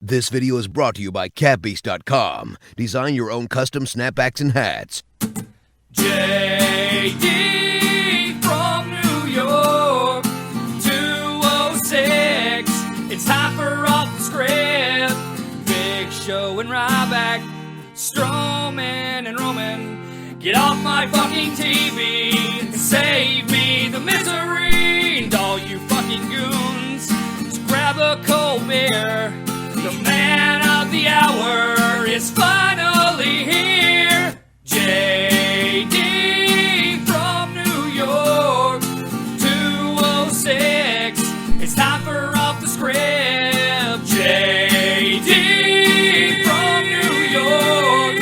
This video is brought to you by catbeast.com. Design your own custom snapbacks and hats. JD from New York, 206. It's time for Off the Script. Big Show and Ryback, Strowman and Roman. Get off my fucking TV and save me the misery. And all you fucking goons, just grab a cold beer. The man of the hour is finally here. JD from New York, 206. It's time for Off the Script. JD from New York,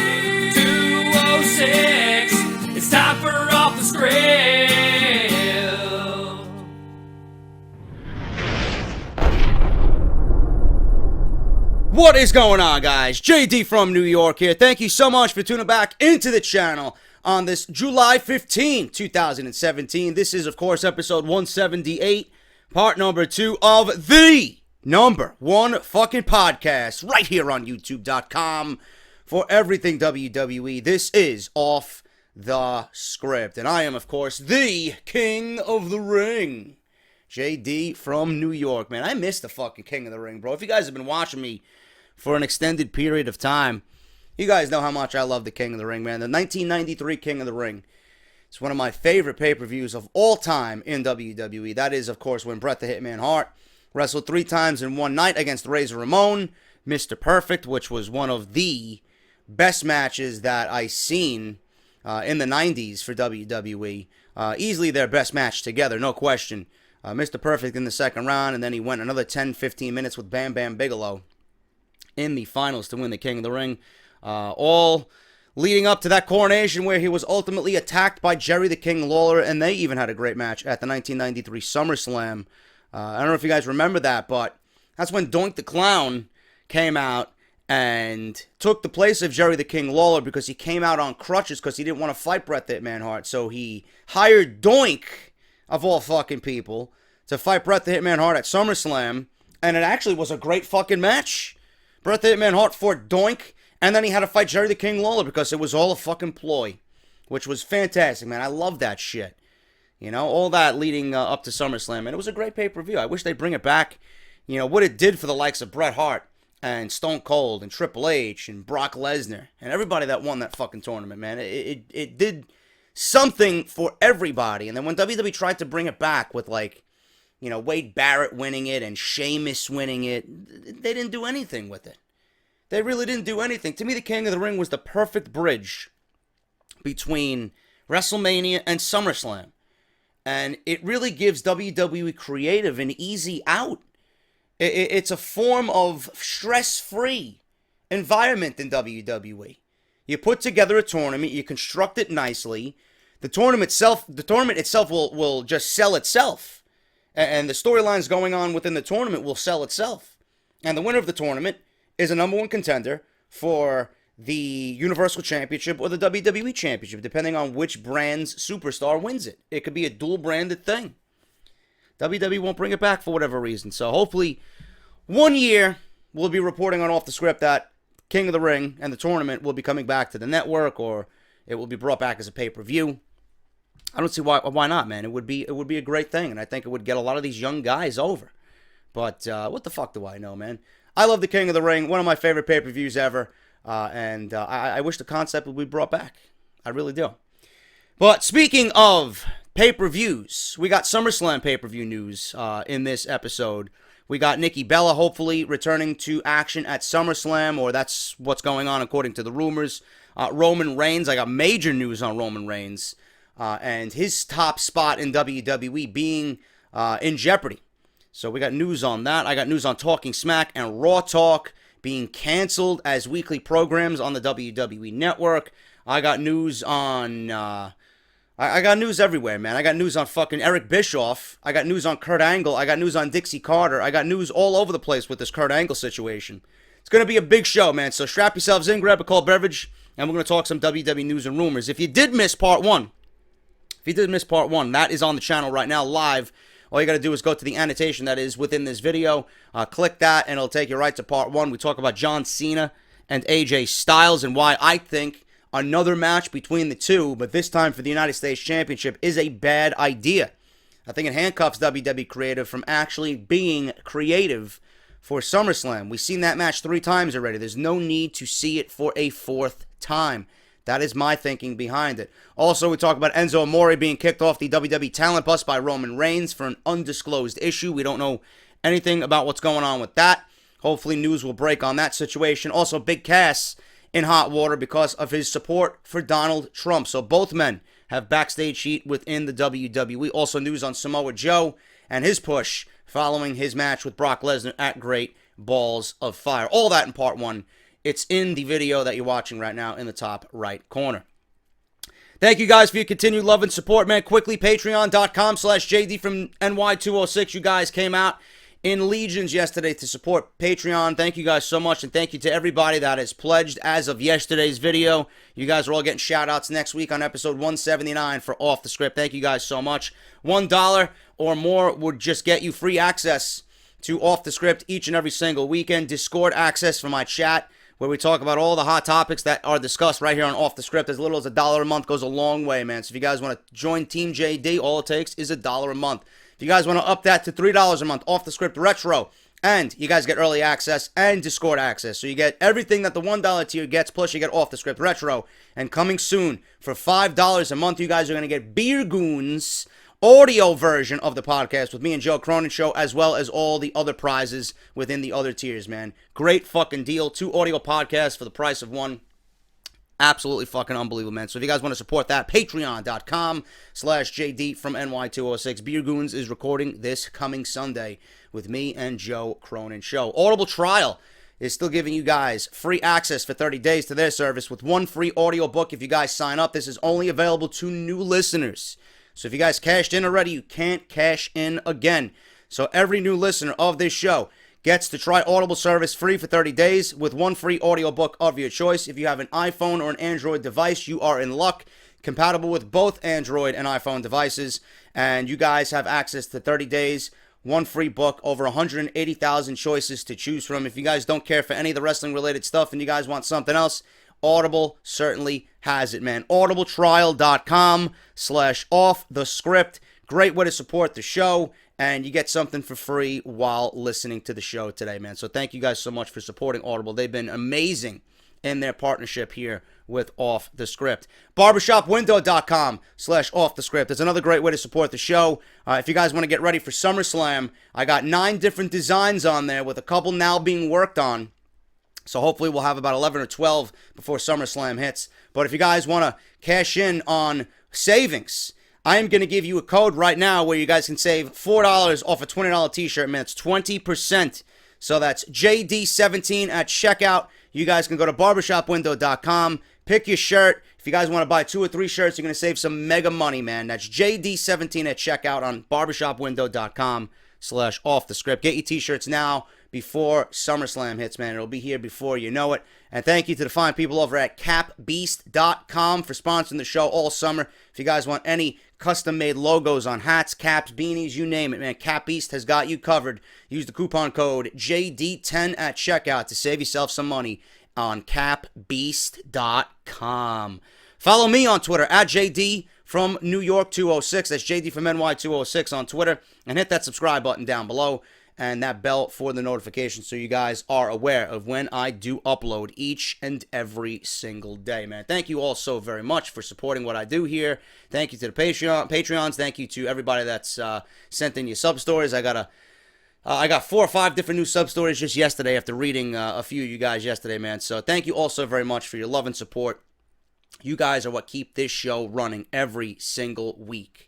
206. It's time for Off the Script. What is going on, guys? JD from New York here. Thank you so much for tuning back into the channel on this July 15, 2017. This is, of course, episode 178, part number 2 of the number one fucking podcast right here on YouTube.com for everything WWE. This is Off the Script, and I am, of course, the King of the Ring, JD from New York. Man, I miss the fucking King of the Ring, bro. If you guys have been watching me for an extended period of time, you guys know how much I love the King of the Ring, man. The 1993 King of the Ring. It's one of my favorite pay-per-views of all time in WWE. That is, of course, when Bret the Hitman Hart wrestled 3 times in one night against Razor Ramon, Mr. Perfect, which was one of the best matches that I seen in the 90s for WWE. Easily their best match together, no question. Mr. Perfect in the second round, and then he went another 10-15 minutes with Bam Bam Bigelow in the finals to win the King of the Ring. All leading up to that coronation where he was ultimately attacked by Jerry the King Lawler, and they even had a great match at the 1993 Summerslam. I don't know if you guys remember that, but that's when Doink the Clown came out and took the place of Jerry the King Lawler because he came out on crutches because he didn't want to fight Bret the Hitman Hart. So he hired Doink, of all fucking people, to fight Bret the Hitman Hart at SummerSlam, and it actually was a great fucking match. Bret the Hitman Hart fought Doink, and then he had to fight Jerry the King Lawler because it was all a fucking ploy, which was fantastic, man. I love that shit. You know, all that leading up to SummerSlam, and it was a great pay-per-view. I wish they'd bring it back. You know, what it did for the likes of Bret Hart and Stone Cold and Triple H and Brock Lesnar and everybody that won that fucking tournament, man. It did something for everybody. And then when WWE tried to bring it back with, like, you know, Wade Barrett winning it and Sheamus winning it, they didn't do anything with it. They really didn't do anything. To me, the King of the Ring was the perfect bridge between WrestleMania and SummerSlam. And it really gives WWE creative an easy out. It's a form of stress-free environment in WWE. You put together a tournament, you construct it nicely. The tournament itself will just sell itself. And the storylines going on within the tournament will sell itself. And the winner of the tournament is a number one contender for the Universal Championship or the WWE Championship, depending on which brand's superstar wins it. It could be a dual-branded thing. WWE won't bring it back for whatever reason. So hopefully, one year, we'll be reporting on Off the Script that King of the Ring and the tournament will be coming back to the network, or it will be brought back as a pay-per-view. I don't see why not, man. It would be a great thing, and I think it would get a lot of these young guys over. But what the fuck do I know, man? I love the King of the Ring, one of my favorite pay-per-views ever, and I wish the concept would be brought back. I really do. But speaking of pay-per-views, we got SummerSlam pay-per-view news in this episode. We got Nikki Bella hopefully returning to action at SummerSlam, or that's what's going on according to the rumors. Roman Reigns, I got major news on Roman Reigns. And his top spot in WWE being in jeopardy. So we got news on that. I got news on Talking Smack and Raw Talk being canceled as weekly programs on the WWE Network. I got news on... I got news everywhere, man. I got news on fucking Eric Bischoff. I got news on Kurt Angle. I got news on Dixie Carter. I got news all over the place with this Kurt Angle situation. It's going to be a big show, man. So strap yourselves in, grab a cold beverage, and we're going to talk some WWE news and rumors. If you did miss part one, that is on the channel right now, live all you got to do is go to the annotation that is within this video, click that, and it'll take you right to part 1. We talk about John Cena and AJ Styles and why I think another match between the two, but this time for the United States Championship, is a bad idea. I think it handcuffs WWE creative from actually being creative for SummerSlam. We've seen that match 3 times already. There's no need to see it for a 4th time. That is my thinking behind it. Also, we talk about Enzo Amore being kicked off the WWE Talent Bus by Roman Reigns for an undisclosed issue. We don't know anything about what's going on with that. Hopefully news will break on that situation. Also, Big Cass in hot water because of his support for Donald Trump. So both men have backstage heat within the WWE. Also news on Samoa Joe and his push following his match with Brock Lesnar at Great Balls of Fire. All that in part 1. It's in the video that you're watching right now in the top right corner. Thank you guys for your continued love and support, man. Quickly, patreon.com/JD from NY206. You guys came out in legions yesterday to support Patreon. Thank you guys so much, and thank you to everybody that has pledged as of yesterday's video. You guys are all getting shout-outs next week on episode 179 for Off the Script. Thank you guys so much. $1 or more would just get you free access to Off the Script each and every single weekend. Discord access for my chat, where we talk about all the hot topics that are discussed right here on Off the Script. As little as $1 a month goes a long way, man. So if you guys want to join Team JD, all it takes is $1 a month. If you guys want to up that to $3 a month, Off the Script Retro, and you guys get early access and Discord access. So you get everything that the $1 tier gets, plus you get Off the Script Retro. And coming soon, for $5 a month, you guys are going to get Beer Goons audio version of the podcast with me and Joe Cronin Show, as well as all the other prizes within the other tiers, man. Great fucking deal. 2 audio podcasts for the price of 1. Absolutely fucking unbelievable, man. So if you guys want to support that, patreon.com/JD from NY206. Beer Goons is recording this coming Sunday with me and Joe Cronin Show. Audible Trial is still giving you guys free access for 30 days to their service with 1 free audio book if you guys sign up. This is only available to new listeners. So if you guys cashed in already, you can't cash in again. So every new listener of this show gets to try Audible service free for 30 days with 1 free audiobook of your choice. If you have an iPhone or an Android device, you are in luck. Compatible with both Android and iPhone devices. And you guys have access to 30 days, 1 free book, over 180,000 choices to choose from. If you guys don't care for any of the wrestling related stuff and you guys want something else, Audible certainly has it, man. audibletrial.com/offthescript. Great way to support the show, and you get something for free while listening to the show today, man. So thank you guys so much for supporting Audible. They've been amazing in their partnership here with Off the Script. barbershopwindow.com/offthescript. That's another great way to support the show. If you guys want to get ready for SummerSlam, I got 9 different designs on there with a couple now being worked on. So hopefully we'll have about 11 or 12 before SummerSlam hits. But if you guys want to cash in on savings, I am going to give you a code right now where you guys can save $4 off a $20 t-shirt, man. It's 20%. So that's JD17 at checkout. You guys can go to barbershopwindow.com, pick your shirt. If you guys want to buy 2 or 3 shirts, you're going to save some mega money, man. That's JD17 at checkout on barbershopwindow.com/offthescript. Get your t-shirts now before SummerSlam hits, man. It'll be here before you know it. And thank you to the fine people over at capbeast.com for sponsoring the show all summer. If you guys want any custom-made logos on hats, caps, beanies, you name it, man, Cap Beast has got you covered. Use the coupon code JD10 at checkout to save yourself some money on capbeast.com. Follow me on Twitter at JD from New York 206. That's JD from NY 206 on Twitter. And hit that subscribe button down below and that bell for the notifications so you guys are aware of when I do upload each and every single day, man. Thank you all so very much for supporting what I do here. Thank you to the Patreons. Thank you to everybody that's sent in your sub stories. I got 4 or 5 different new sub stories just yesterday after reading a few of you guys yesterday, man. So thank you all so very much for your love and support. You guys are what keep this show running every single week.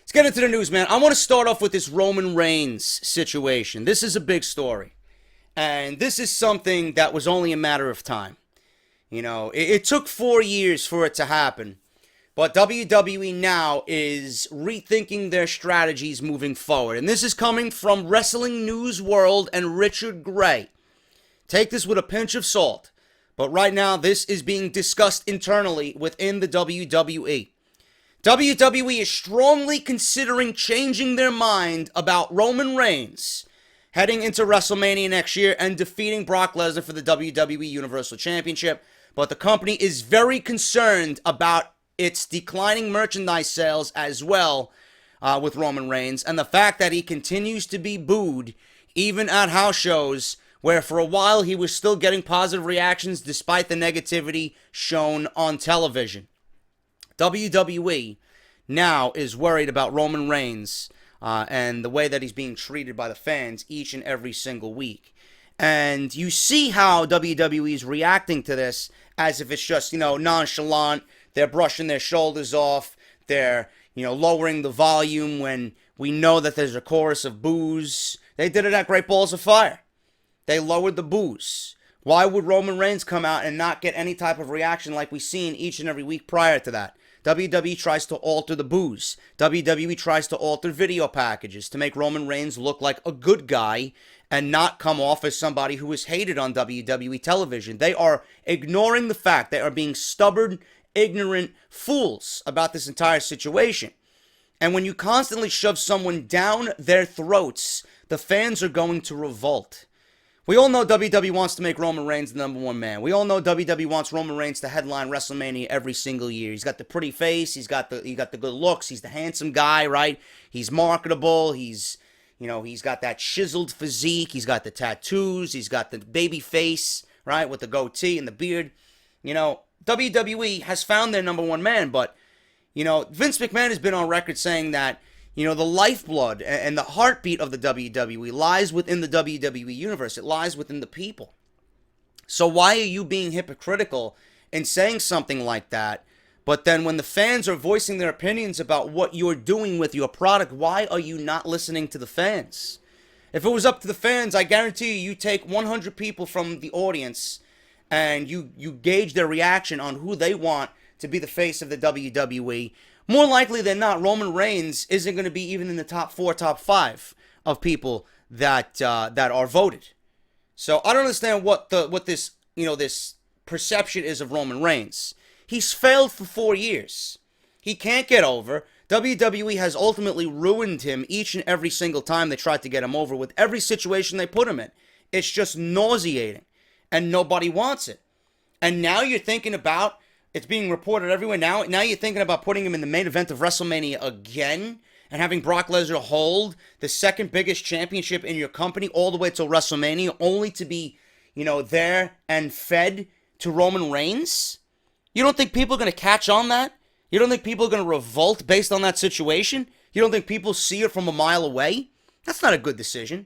Let's get into the news, man. I want to start off with this Roman Reigns situation. This is a big story. And this is something that was only a matter of time. You know, it took 4 years for it to happen. But WWE now is rethinking their strategies moving forward. And this is coming from Wrestling News World and Richard Gray. Take this with a pinch of salt. But right now, this is being discussed internally within the WWE. WWE is strongly considering changing their mind about Roman Reigns heading into WrestleMania next year and defeating Brock Lesnar for the WWE Universal Championship. But the company is very concerned about its declining merchandise sales as well with Roman Reigns, and the fact that he continues to be booed even at house shows, where for a while he was still getting positive reactions despite the negativity shown on television. WWE now is worried about Roman Reigns and the way that he's being treated by the fans each and every single week. And you see how WWE is reacting to this as if it's just, nonchalant. They're brushing their shoulders off. They're, lowering the volume when we know that there's a chorus of boos. They did it at Great Balls of Fire. They lowered the boos. Why would Roman Reigns come out and not get any type of reaction like we've seen each and every week prior to that? WWE tries to alter the boos. WWE tries to alter video packages to make Roman Reigns look like a good guy and not come off as somebody who is hated on WWE television. They are ignoring the fact they are being stubborn, ignorant fools about this entire situation. And when you constantly shove someone down their throats, the fans are going to revolt. We all know WWE wants to make Roman Reigns the number one man. We all know WWE wants Roman Reigns to headline WrestleMania every single year. He's got the pretty face. He's got the good looks. He's the handsome guy, right? He's marketable. He's got that chiseled physique. He's got the tattoos. He's got the baby face, right, with the goatee and the beard. WWE has found their number one man, but, Vince McMahon has been on record saying that, the lifeblood and the heartbeat of the WWE lies within the WWE universe. It lies within the people. So why are you being hypocritical in saying something like that? But then when the fans are voicing their opinions about what you're doing with your product, why are you not listening to the fans? If it was up to the fans, I guarantee you take 100 people from the audience and you gauge their reaction on who they want to be the face of the WWE. More likely than not, Roman Reigns isn't going to be even in the top 4, top 5 of people that are voted. So I don't understand what this this perception is of Roman Reigns. He's failed for 4 years. He can't get over. WWE has ultimately ruined him each and every single time they tried to get him over with every situation they put him in. It's just nauseating, and nobody wants it. And now you're thinking about, it's being reported everywhere now you're thinking about putting him in the main event of WrestleMania again and having Brock Lesnar hold the second biggest championship in your company all the way till WrestleMania, only to be, there and fed to Roman Reigns? You don't think people are going to catch on that? You don't think people are going to revolt based on that situation? You don't think people see it from a mile away? That's not a good decision.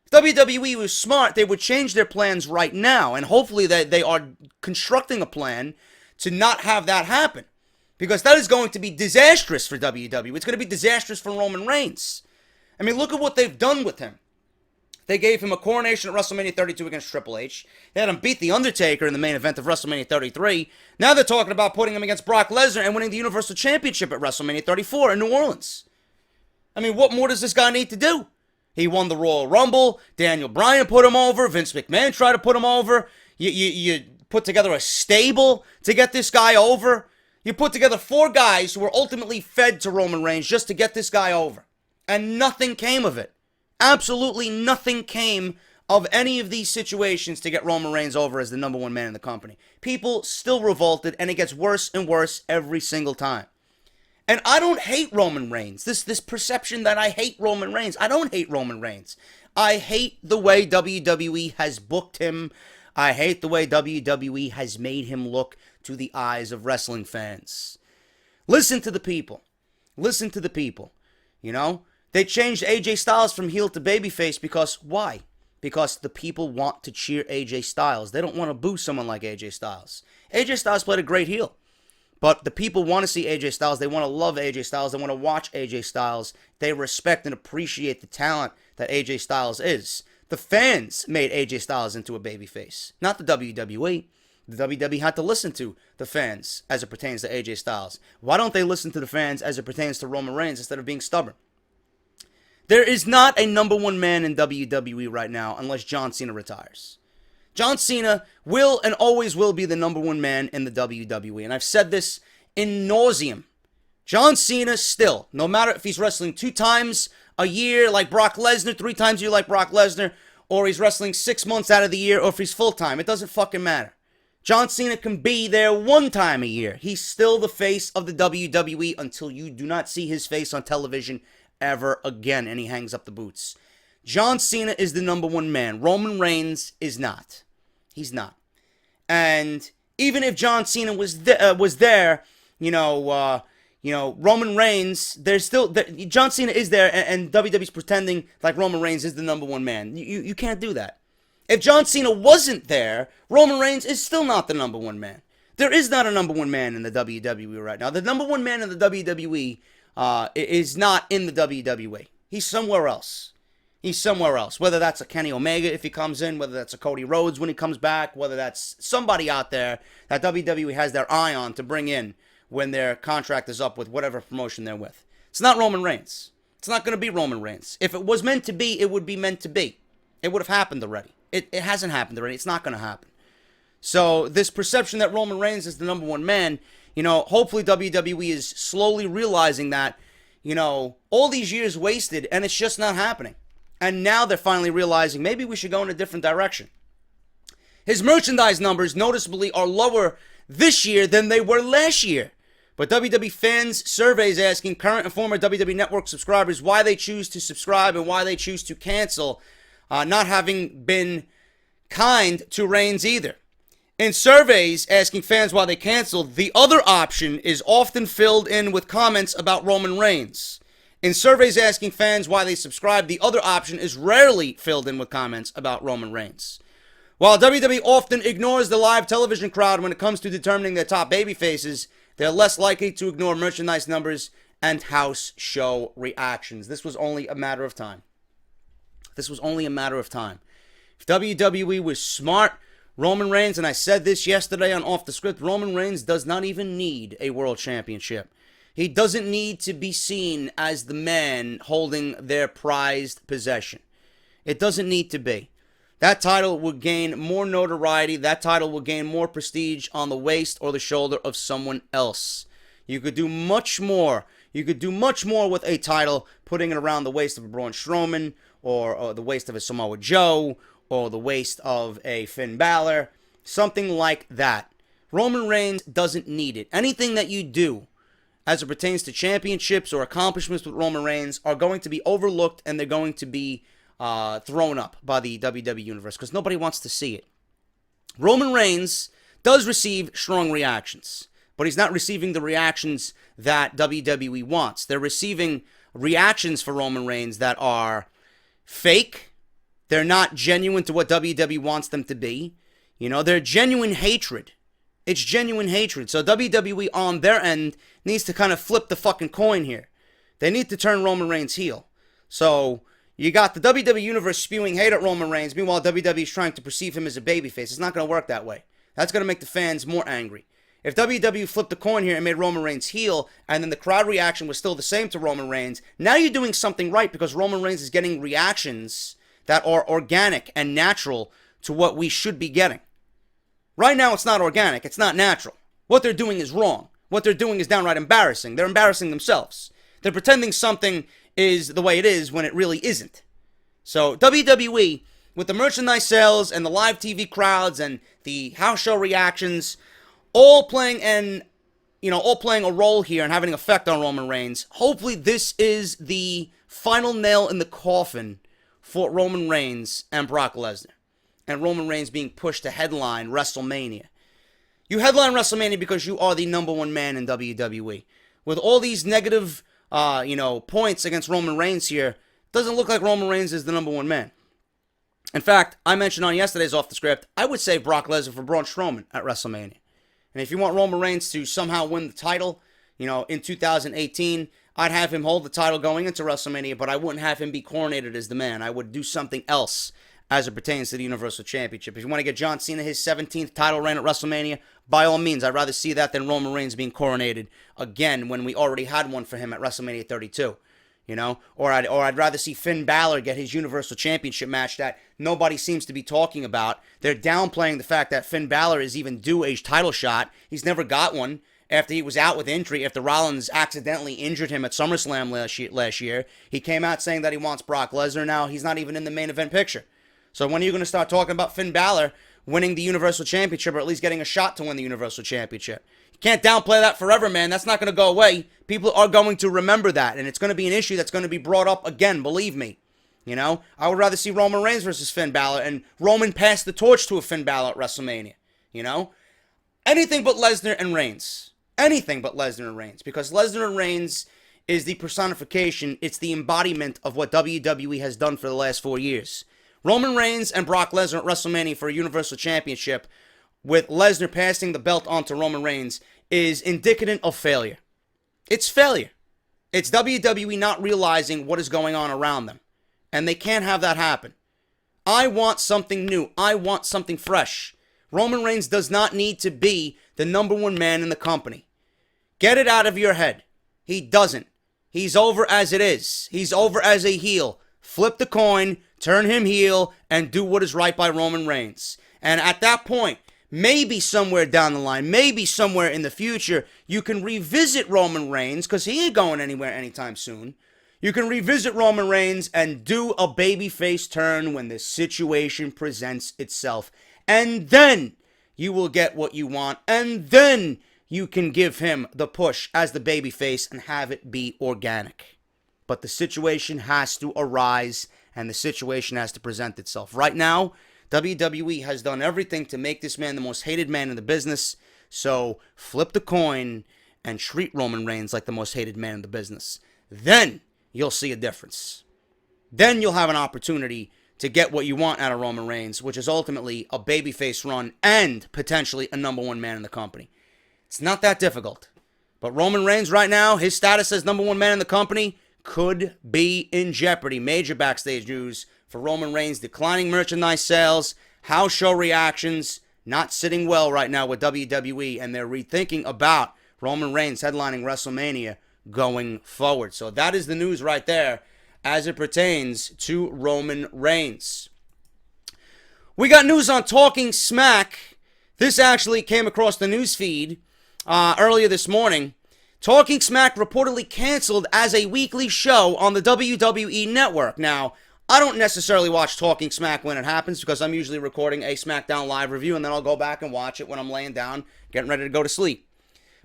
If WWE was smart, they would change their plans right now, and hopefully they are constructing a plan to not have that happen, because that is going to be disastrous for WWE. It's going to be disastrous for Roman Reigns. I mean, look at what they've done with him. They gave him a coronation at WrestleMania 32 against Triple H. They had him beat The Undertaker in the main event of WrestleMania 33. Now they're talking about putting him against Brock Lesnar and winning the Universal Championship at WrestleMania 34 in New Orleans. I mean, what more does this guy need to do? He won the Royal Rumble. Daniel Bryan put him over. Vince McMahon tried to put him over. You put together a stable to get this guy over. You put together 4 guys who were ultimately fed to Roman Reigns just to get this guy over. And nothing came of it. Absolutely nothing came of any of these situations to get Roman Reigns over as the number one man in the company. People still revolted, and it gets worse and worse every single time. And I don't hate Roman Reigns. This perception that I hate Roman Reigns. I don't hate Roman Reigns. I hate the way WWE has booked him. I hate the way WWE has made him look to the eyes of wrestling fans. Listen to the people. Listen to the people. They changed AJ Styles from heel to babyface because why? Because the people want to cheer AJ Styles. They don't want to boo someone like AJ Styles. AJ Styles played a great heel. But the people want to see AJ Styles. They want to love AJ Styles. They want to watch AJ Styles. They respect and appreciate the talent that AJ Styles is. The fans made AJ Styles into a babyface, not the WWE. The WWE had to listen to the fans as it pertains to AJ Styles. Why don't they listen to the fans as it pertains to Roman Reigns instead of being stubborn? There is not a number one man in WWE right now unless John Cena retires. John Cena will and always will be the number one man in the WWE. And I've said this in nauseam John Cena still, no matter if he's wrestling 2 times a year like Brock Lesnar, 3 times a year like Brock Lesnar, or he's wrestling 6 months out of the year, or if he's full-time, it doesn't fucking matter. John Cena can be there 1 time a year. He's still the face of the WWE until you do not see his face on television ever again, and he hangs up the boots. John Cena is the number 1 man. Roman Reigns is not. He's not. And even if John Cena was there, Roman Reigns, there's still John Cena is there, and WWE's pretending like Roman Reigns is the number 1 man. You can't do that. If John Cena wasn't there, Roman Reigns is still not the number 1 man. There is not a number 1 man in the WWE right now. The number 1 man in the WWE is not in the WWE. He's somewhere else. He's somewhere else. Whether that's a Kenny Omega if he comes in, whether that's a Cody Rhodes when he comes back, whether that's somebody out there that WWE has their eye on to bring in when their contract is up with whatever promotion they're with. It's not Roman Reigns. It's not going to be Roman Reigns. If it was meant to be, it would be meant to be. It would have happened already. It hasn't happened already. It's not going to happen. So this perception that Roman Reigns is the number 1 man, hopefully WWE is slowly realizing that, all these years wasted and it's just not happening. And now they're finally realizing maybe we should go in a different direction. His merchandise numbers noticeably are lower this year than they were last year. But WWE fans surveys asking current and former WWE Network subscribers why they choose to subscribe and why they choose to cancel, not having been kind to Reigns either. In surveys asking fans why they canceled, the other option is often filled in with comments about Roman Reigns. In surveys asking fans why they subscribe, the other option is rarely filled in with comments about Roman Reigns. While WWE often ignores the live television crowd when it comes to determining their top babyfaces, they're less likely to ignore merchandise numbers and house show reactions. This was only a matter of time. If WWE was smart, Roman Reigns, and I said this yesterday on Off the Script, Roman Reigns does not even need a world championship. He doesn't need to be seen as the man holding their prized possession. It doesn't need to be. That title will gain more notoriety. That title will gain more prestige on the waist or the shoulder of someone else. You could do much more. You could do much more with a title, putting it around the waist of a Braun Strowman, or the waist of a Samoa Joe, or the waist of a Finn Balor. Something like that. Roman Reigns doesn't need it. Anything that you do as it pertains to championships or accomplishments with Roman Reigns are going to be overlooked, and they're going to be thrown up by the WWE Universe because nobody wants to see it. Roman Reigns does receive strong reactions, but he's not receiving the reactions that WWE wants. They're receiving reactions for Roman Reigns that are fake. They're not genuine to what WWE wants them to be. They're genuine hatred. It's genuine hatred. So WWE on their end needs to kind of flip the fucking coin here. They need to turn Roman Reigns heel. So you got the WWE Universe spewing hate at Roman Reigns. Meanwhile, WWE is trying to perceive him as a babyface. It's not going to work that way. That's going to make the fans more angry. If WWE flipped the coin here and made Roman Reigns heel, and then the crowd reaction was still the same to Roman Reigns, now you're doing something right because Roman Reigns is getting reactions that are organic and natural to what we should be getting. Right now, it's not organic. It's not natural. What they're doing is wrong. What they're doing is downright embarrassing. They're embarrassing themselves. They're pretending something is the way it is when it really isn't. So WWE, with the merchandise sales and the live TV crowds and the house show reactions, all playing a role here and having an effect on Roman Reigns. Hopefully, this is the final nail in the coffin for Roman Reigns and Brock Lesnar, and Roman Reigns being pushed to headline WrestleMania. You headline WrestleMania because you are the number 1 man in WWE. With all these negative, points against Roman Reigns here, doesn't look like Roman Reigns is the number 1 man. In fact, I mentioned on yesterday's Off the Script, I would say Brock Lesnar for Braun Strowman at WrestleMania. And if you want Roman Reigns to somehow win the title, in 2018, I'd have him hold the title going into WrestleMania, but I wouldn't have him be coronated as the man. I would do something else as it pertains to the Universal Championship. If you want to get John Cena his 17th title reign at WrestleMania, by all means, I'd rather see that than Roman Reigns being coronated again when we already had one for him at WrestleMania 32. Or I'd rather see Finn Balor get his Universal Championship match that nobody seems to be talking about. They're downplaying the fact that Finn Balor is even due a title shot. He's never got one. after he was out with injury, after Rollins accidentally injured him at SummerSlam last year. He came out saying that he wants Brock Lesnar. Now he's not even in the main event picture. So when are you going to start talking about Finn Balor winning the Universal Championship, or at least getting a shot to win the Universal Championship? You can't downplay that forever, man. That's not going to go away. People are going to remember that, and it's going to be an issue that's going to be brought up again, believe me. You know, I would rather see Roman Reigns versus Finn Balor, and Roman pass the torch to a Finn Balor at WrestleMania. You know? Anything but Lesnar and Reigns. Anything but Lesnar and Reigns. Because Lesnar and Reigns is the personification, it's the embodiment of what WWE has done for the last 4 years. Roman Reigns and Brock Lesnar at WrestleMania for a Universal Championship, with Lesnar passing the belt on to Roman Reigns, is indicative of failure. It's failure. It's WWE not realizing what is going on around them. And they can't have that happen. I want something new. I want something fresh. Roman Reigns does not need to be the number one man in the company. Get it out of your head. He doesn't. He's over as it is. He's over as a heel. Flip the coin, turn him heel, and do what is right by Roman Reigns. And at that point, maybe somewhere down the line, maybe somewhere in the future, you can revisit Roman Reigns, because he ain't going anywhere anytime soon. You can revisit Roman Reigns and do a babyface turn when the situation presents itself. And then you will get what you want. And then you can give him the push as the babyface and have it be organic. But the situation has to arise, and the situation has to present itself. Right now, WWE has done everything to make this man the most hated man in the business. So flip the coin and treat Roman Reigns like the most hated man in the business. Then you'll see a difference. Then you'll have an opportunity to get what you want out of Roman Reigns, which is ultimately a babyface run and potentially a number one man in the company. It's not that difficult. But Roman Reigns right now, his status as number one man in the company could be in jeopardy. Major backstage news for Roman Reigns: declining merchandise sales, house show reactions, not sitting well right now with WWE, and they're rethinking about Roman Reigns headlining WrestleMania going forward. So that is the news right there as it pertains to Roman Reigns. We got news on Talking Smack. This actually came across the news feed earlier this morning. Talking Smack reportedly canceled as a weekly show on the WWE Network. Now, I don't necessarily watch Talking Smack when it happens, because I'm usually recording a SmackDown Live review, and then I'll go back and watch it when I'm laying down, getting ready to go to sleep.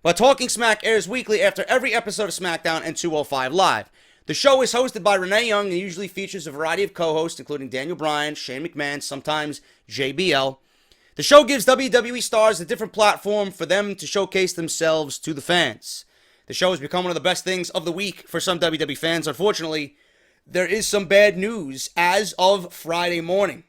But Talking Smack airs weekly after every episode of SmackDown and 205 Live. The show is hosted by Renee Young and usually features a variety of co-hosts, including Daniel Bryan, Shane McMahon, sometimes JBL. The show gives WWE stars a different platform for them to showcase themselves to the fans. The show has become one of the best things of the week for some WWE fans. Unfortunately, there is some bad news as of Friday morning.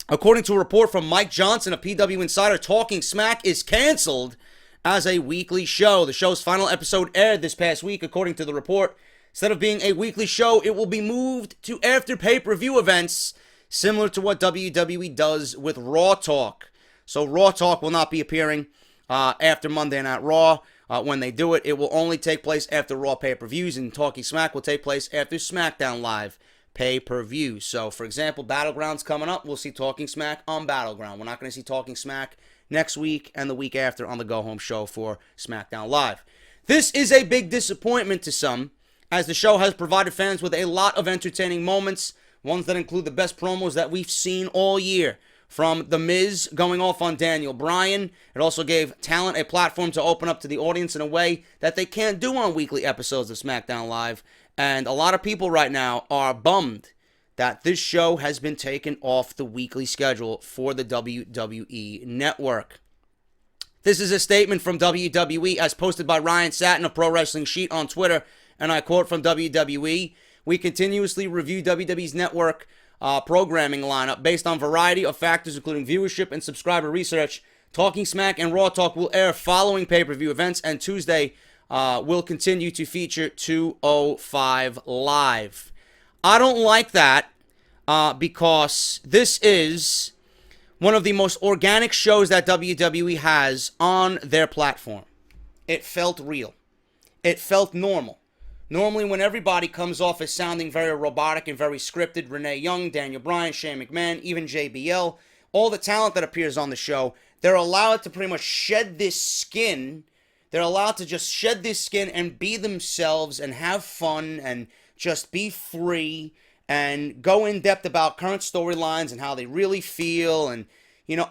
According to a report from Mike Johnson, a PW Insider, Talking Smack is canceled as a weekly show. The show's final episode aired this past week, according to the report. Instead of being a weekly show, it will be moved to after pay-per-view events, similar to what WWE does with Raw Talk. So Raw Talk will not be appearing after Monday Night Raw. When they do it, it will only take place after Raw pay-per-views, and Talking Smack will take place after SmackDown Live pay-per-views. So, for example, Battleground's coming up. We'll see Talking Smack on Battleground. We're not going to see Talking Smack next week and the week after on the go-home show for SmackDown Live. This is a big disappointment to some, as the show has provided fans with a lot of entertaining moments, ones that include the best promos that we've seen all year. From The Miz going off on Daniel Bryan, it also gave talent a platform to open up to the audience in a way that they can't do on weekly episodes of SmackDown Live. And a lot of people right now are bummed that this show has been taken off the weekly schedule for the WWE Network. This is a statement from WWE as posted by Ryan Satin of Pro Wrestling Sheet on Twitter, and I quote from WWE: "We continuously review WWE's network programming lineup based on a variety of factors, including viewership and subscriber research. Talking Smack and Raw Talk will air following pay-per-view events, and Tuesday will continue to feature 205 Live." I don't like that because this is one of the most organic shows that WWE has on their platform. It felt real. It felt normal. Normally, when everybody comes off as sounding very robotic and very scripted, Renee Young, Daniel Bryan, Shane McMahon, even JBL, all the talent that appears on the show, they're allowed to pretty much shed this skin They're allowed to just shed their skin and be themselves and have fun and just be free and go in depth about current storylines and how they really feel and,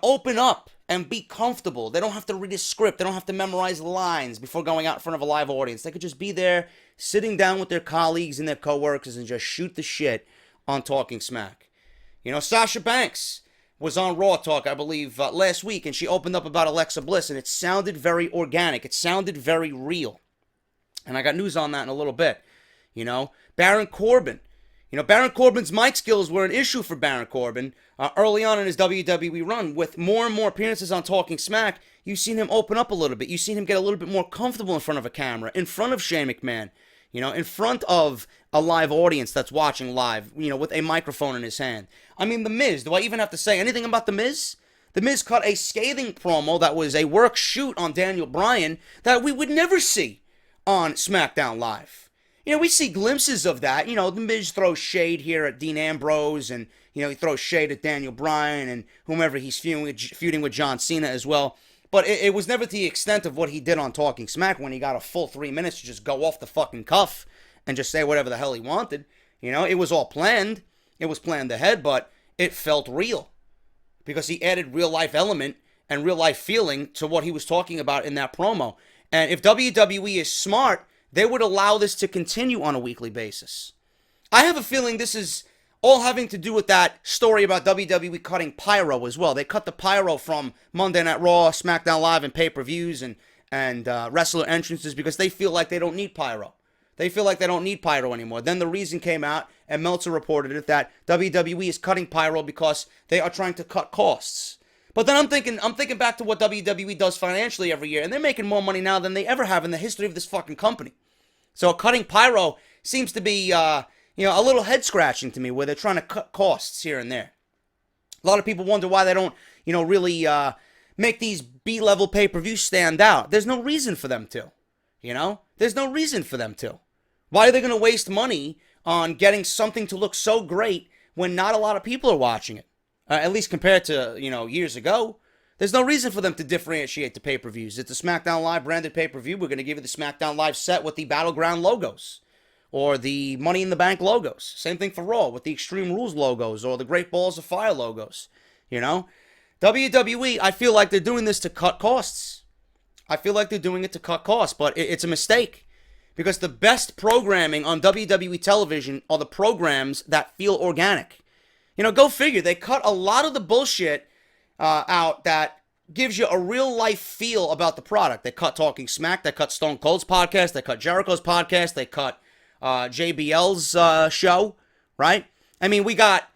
open up and be comfortable. They don't have to read a script. They don't have to memorize lines before going out in front of a live audience. They could just be there sitting down with their colleagues and their coworkers and just shoot the shit on Talking Smack. Sasha Banks was on Raw Talk, I believe, last week, and she opened up about Alexa Bliss, and it sounded very organic. It sounded very real. And I got news on that in a little bit. Baron Corbin. Baron Corbin's mic skills were an issue for Baron Corbin early on in his WWE run. With more and more appearances on Talking Smack, you've seen him open up a little bit. You've seen him get a little bit more comfortable in front of a camera, in front of Shane McMahon, in front of a live audience that's watching live, with a microphone in his hand. I mean, The Miz, do I even have to say anything about The Miz? The Miz cut a scathing promo that was a work shoot on Daniel Bryan that we would never see on SmackDown Live. We see glimpses of that. The Miz throws shade here at Dean Ambrose, and, he throws shade at Daniel Bryan and whomever he's feuding with John Cena as well. But it was never to the extent of what he did on Talking Smack when he got a full 3 minutes to just go off the fucking cuff and just say whatever the hell he wanted. It was all planned. It was planned ahead, but it felt real because he added real life element and real life feeling to what he was talking about in that promo. And if WWE is smart, they would allow this to continue on a weekly basis. I have a feeling this is all having to do with that story about WWE cutting pyro as well. They cut the pyro from Monday Night Raw, SmackDown Live, and pay-per-views and wrestler entrances because they feel like they don't need pyro. They feel like they don't need pyro anymore. Then the reason came out, and Meltzer reported it, that WWE is cutting pyro because they are trying to cut costs. But then I'm thinking back to what WWE does financially every year, and they're making more money now than they ever have in the history of this fucking company. So cutting pyro seems to be, a little head scratching to me, where they're trying to cut costs here and there. A lot of people wonder why they don't, really make these B-level pay-per-views stand out. There's no reason for them to. There's no reason for them to. Why are they going to waste money on getting something to look so great when not a lot of people are watching it? At least compared to, years ago. There's no reason for them to differentiate the pay-per-views. It's a SmackDown Live branded pay-per-view. We're going to give you the SmackDown Live set with the Battleground logos. Or the Money in the Bank logos. Same thing for Raw with the Extreme Rules logos or the Great Balls of Fire logos. WWE, I feel like they're doing this to cut costs. I feel like they're doing it to cut costs, but it's a mistake. Because the best programming on WWE television are the programs that feel organic. Go figure. They cut a lot of the bullshit out that gives you a real life feel about the product. They cut Talking Smack. They cut Stone Cold's podcast. They cut Jericho's podcast. They cut JBL's show, right? I mean, we got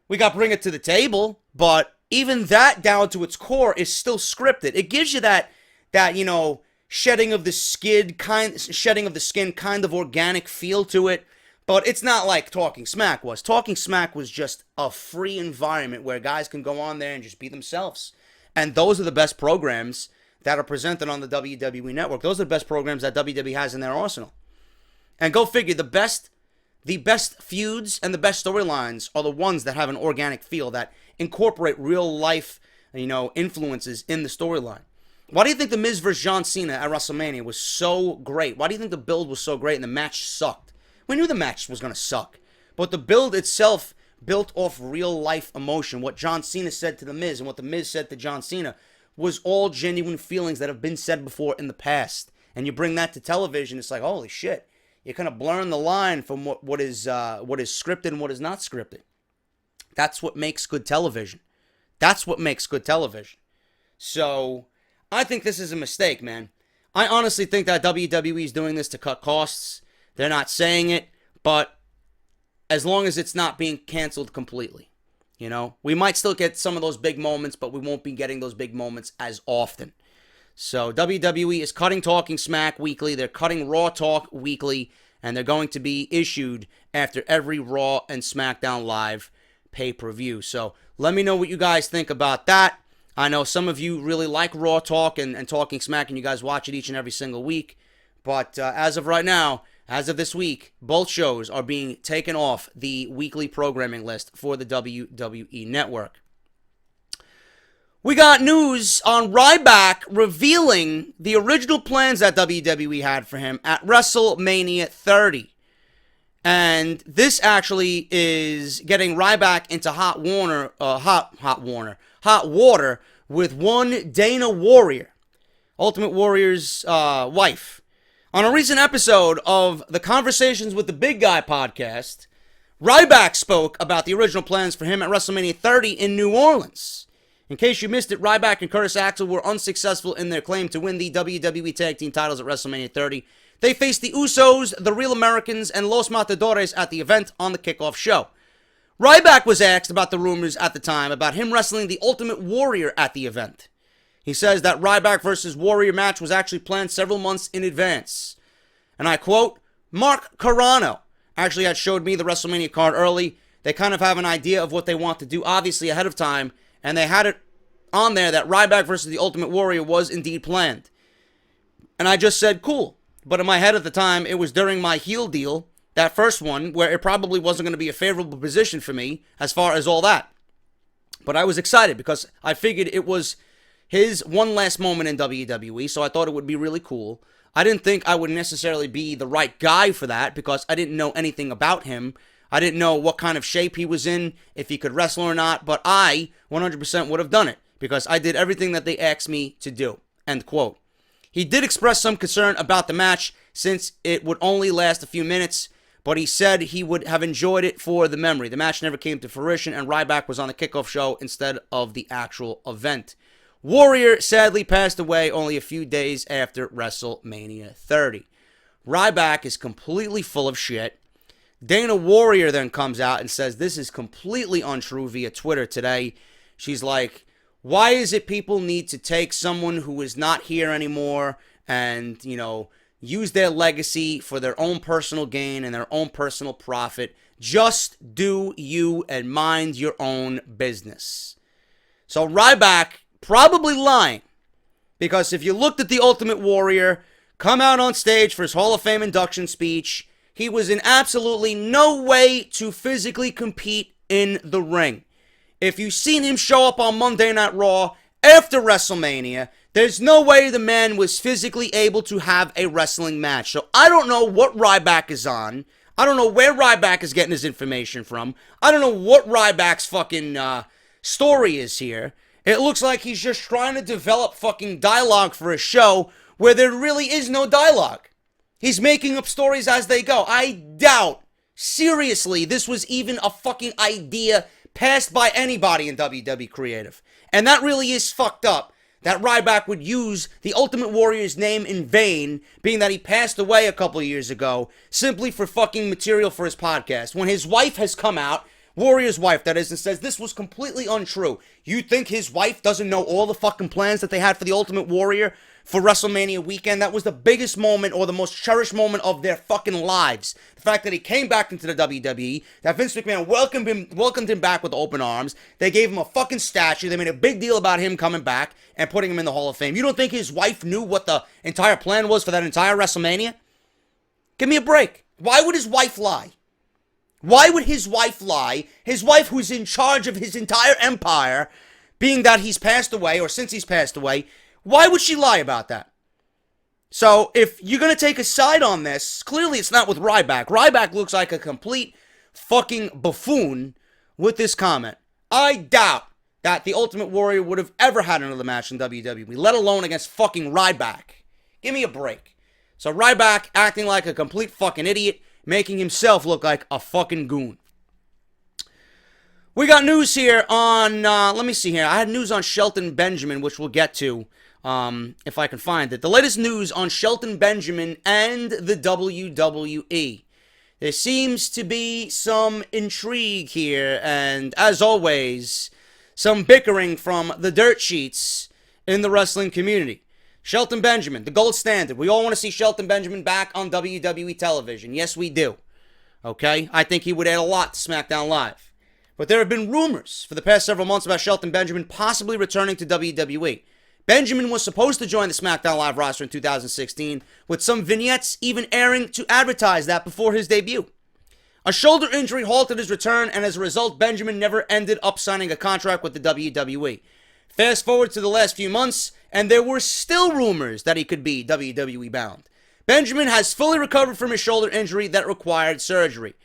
Bring It to the Table, but even that down to its core is still scripted. It gives you that shedding of the skin kind of organic feel to it, but it's not like Talking Smack was. Talking Smack was just a free environment where guys can go on there and just be themselves. And those are the best programs that are presented on the WWE Network. Those are the best programs that WWE has in their arsenal. And go figure, the best feuds and the best storylines are the ones that have an organic feel, that incorporate real life, influences in the storyline. Why do you think The Miz vs. John Cena at WrestleMania was so great? Why do you think the build was so great and the match sucked? We knew the match was going to suck. But the build itself built off real life emotion. What John Cena said to The Miz and what The Miz said to John Cena was all genuine feelings that have been said before in the past. And you bring that to television, it's like, holy shit. You're kind of blurring the line from what is scripted and what is not scripted. That's what makes good television. That's what makes good television. So I think this is a mistake, man. I honestly think that WWE is doing this to cut costs. They're not saying it, but as long as it's not being canceled completely, we might still get some of those big moments, but we won't be getting those big moments as often. So WWE is cutting Talking Smack weekly. They're cutting Raw Talk weekly, and they're going to be issued after every Raw and SmackDown Live pay-per-view. So let me know what you guys think about that. I know some of you really like Raw Talk and Talking Smack, and you guys watch it each and every single week. But as of right now, as of this week, both shows are being taken off the weekly programming list for the WWE Network. We got news on Ryback revealing the original plans that WWE had for him at WrestleMania 30. And this actually is getting Ryback into hot water with one Dana Warrior, Ultimate Warrior's wife. On a recent episode of the Conversations with the Big Guy podcast, Ryback spoke about the original plans for him at WrestleMania 30 in New Orleans. In case you missed it, Ryback and Curtis Axel were unsuccessful in their claim to win the WWE Tag Team titles at WrestleMania 30. They faced the Usos, the Real Americans, and Los Matadores at the event on the kickoff show. Ryback was asked about the rumors at the time about him wrestling the Ultimate Warrior at the event. He says that Ryback versus Warrior match was actually planned several months in advance. And I quote, Mark Carano actually had showed me the WrestleMania card early. They kind of have an idea of what they want to do, obviously, ahead of time. And they had it on there that Ryback versus the Ultimate Warrior was indeed planned. And I just said, cool. But in my head at the time, it was during my heel deal, that first one, where it probably wasn't going to be a favorable position for me as far as all that. But I was excited because I figured it was his one last moment in WWE, so I thought it would be really cool. I didn't think I would necessarily be the right guy for that because I didn't know anything about him. I didn't know what kind of shape he was in, if he could wrestle or not, but I 100% would have done it because I did everything that they asked me to do. End quote. He did express some concern about the match since it would only last a few minutes, but he said he would have enjoyed it for the memory. The match never came to fruition, and Ryback was on the kickoff show instead of the actual event. Warrior sadly passed away only a few days after WrestleMania 30. Ryback is completely full of shit. Dana Warrior then comes out and says this is completely untrue via Twitter today. She's like, why is it people need to take someone who is not here anymore and, use their legacy for their own personal gain and their own personal profit? Just do you and mind your own business. So Ryback probably lying, because if you looked at the Ultimate Warrior come out on stage for his Hall of Fame induction speech, he was in absolutely no way to physically compete in the ring. If you've seen him show up on Monday Night Raw after WrestleMania, there's no way the man was physically able to have a wrestling match. So I don't know what Ryback is on. I don't know where Ryback is getting his information from. I don't know what Ryback's fucking story is here. It looks like he's just trying to develop fucking dialogue for a show where there really is no dialogue. He's making up stories as they go. I doubt, seriously, this was even a fucking idea passed by anybody in WWE Creative. And that really is fucked up, that Ryback would use the Ultimate Warrior's name in vain, being that he passed away a couple of years ago, simply for fucking material for his podcast. When his wife has come out, Warrior's wife that is, and says this was completely untrue. You think his wife doesn't know all the fucking plans that they had for the Ultimate Warrior for WrestleMania weekend? That was the biggest moment or the most cherished moment of their fucking lives. The fact that he came back into the WWE, that Vince McMahon welcomed him back with open arms. They gave him a fucking statue. They made a big deal about him coming back and putting him in the Hall of Fame. You don't think his wife knew what the entire plan was for that entire WrestleMania? Give me a break. Why would his wife lie? Why would his wife lie? His wife, who's in charge of his entire empire, being that he's passed away, or since he's passed away, why would she lie about that? So, if you're going to take a side on this, clearly it's not with Ryback. Ryback looks like a complete fucking buffoon with this comment. I doubt that the Ultimate Warrior would have ever had another match in WWE, let alone against fucking Ryback. Give me a break. So, Ryback acting like a complete fucking idiot, making himself look like a fucking goon. We got news here on, let me see here. I had news on Shelton Benjamin, which we'll get to if I can find it. The latest news on Shelton Benjamin and the WWE. There seems to be some intrigue here, and as always, some bickering from the dirt sheets in the wrestling community. Shelton Benjamin, the gold standard. We all want to see Shelton Benjamin back on WWE television. Yes, we do. Okay? I think he would add a lot to SmackDown Live. But there have been rumors for the past several months about Shelton Benjamin possibly returning to WWE. Benjamin was supposed to join the SmackDown Live roster in 2016, with some vignettes even airing to advertise that before his debut. A shoulder injury halted his return, and as a result, Benjamin never ended up signing a contract with the WWE. Fast forward to the last few months, and there were still rumors that he could be WWE bound. Benjamin has fully recovered from his shoulder injury that required surgery.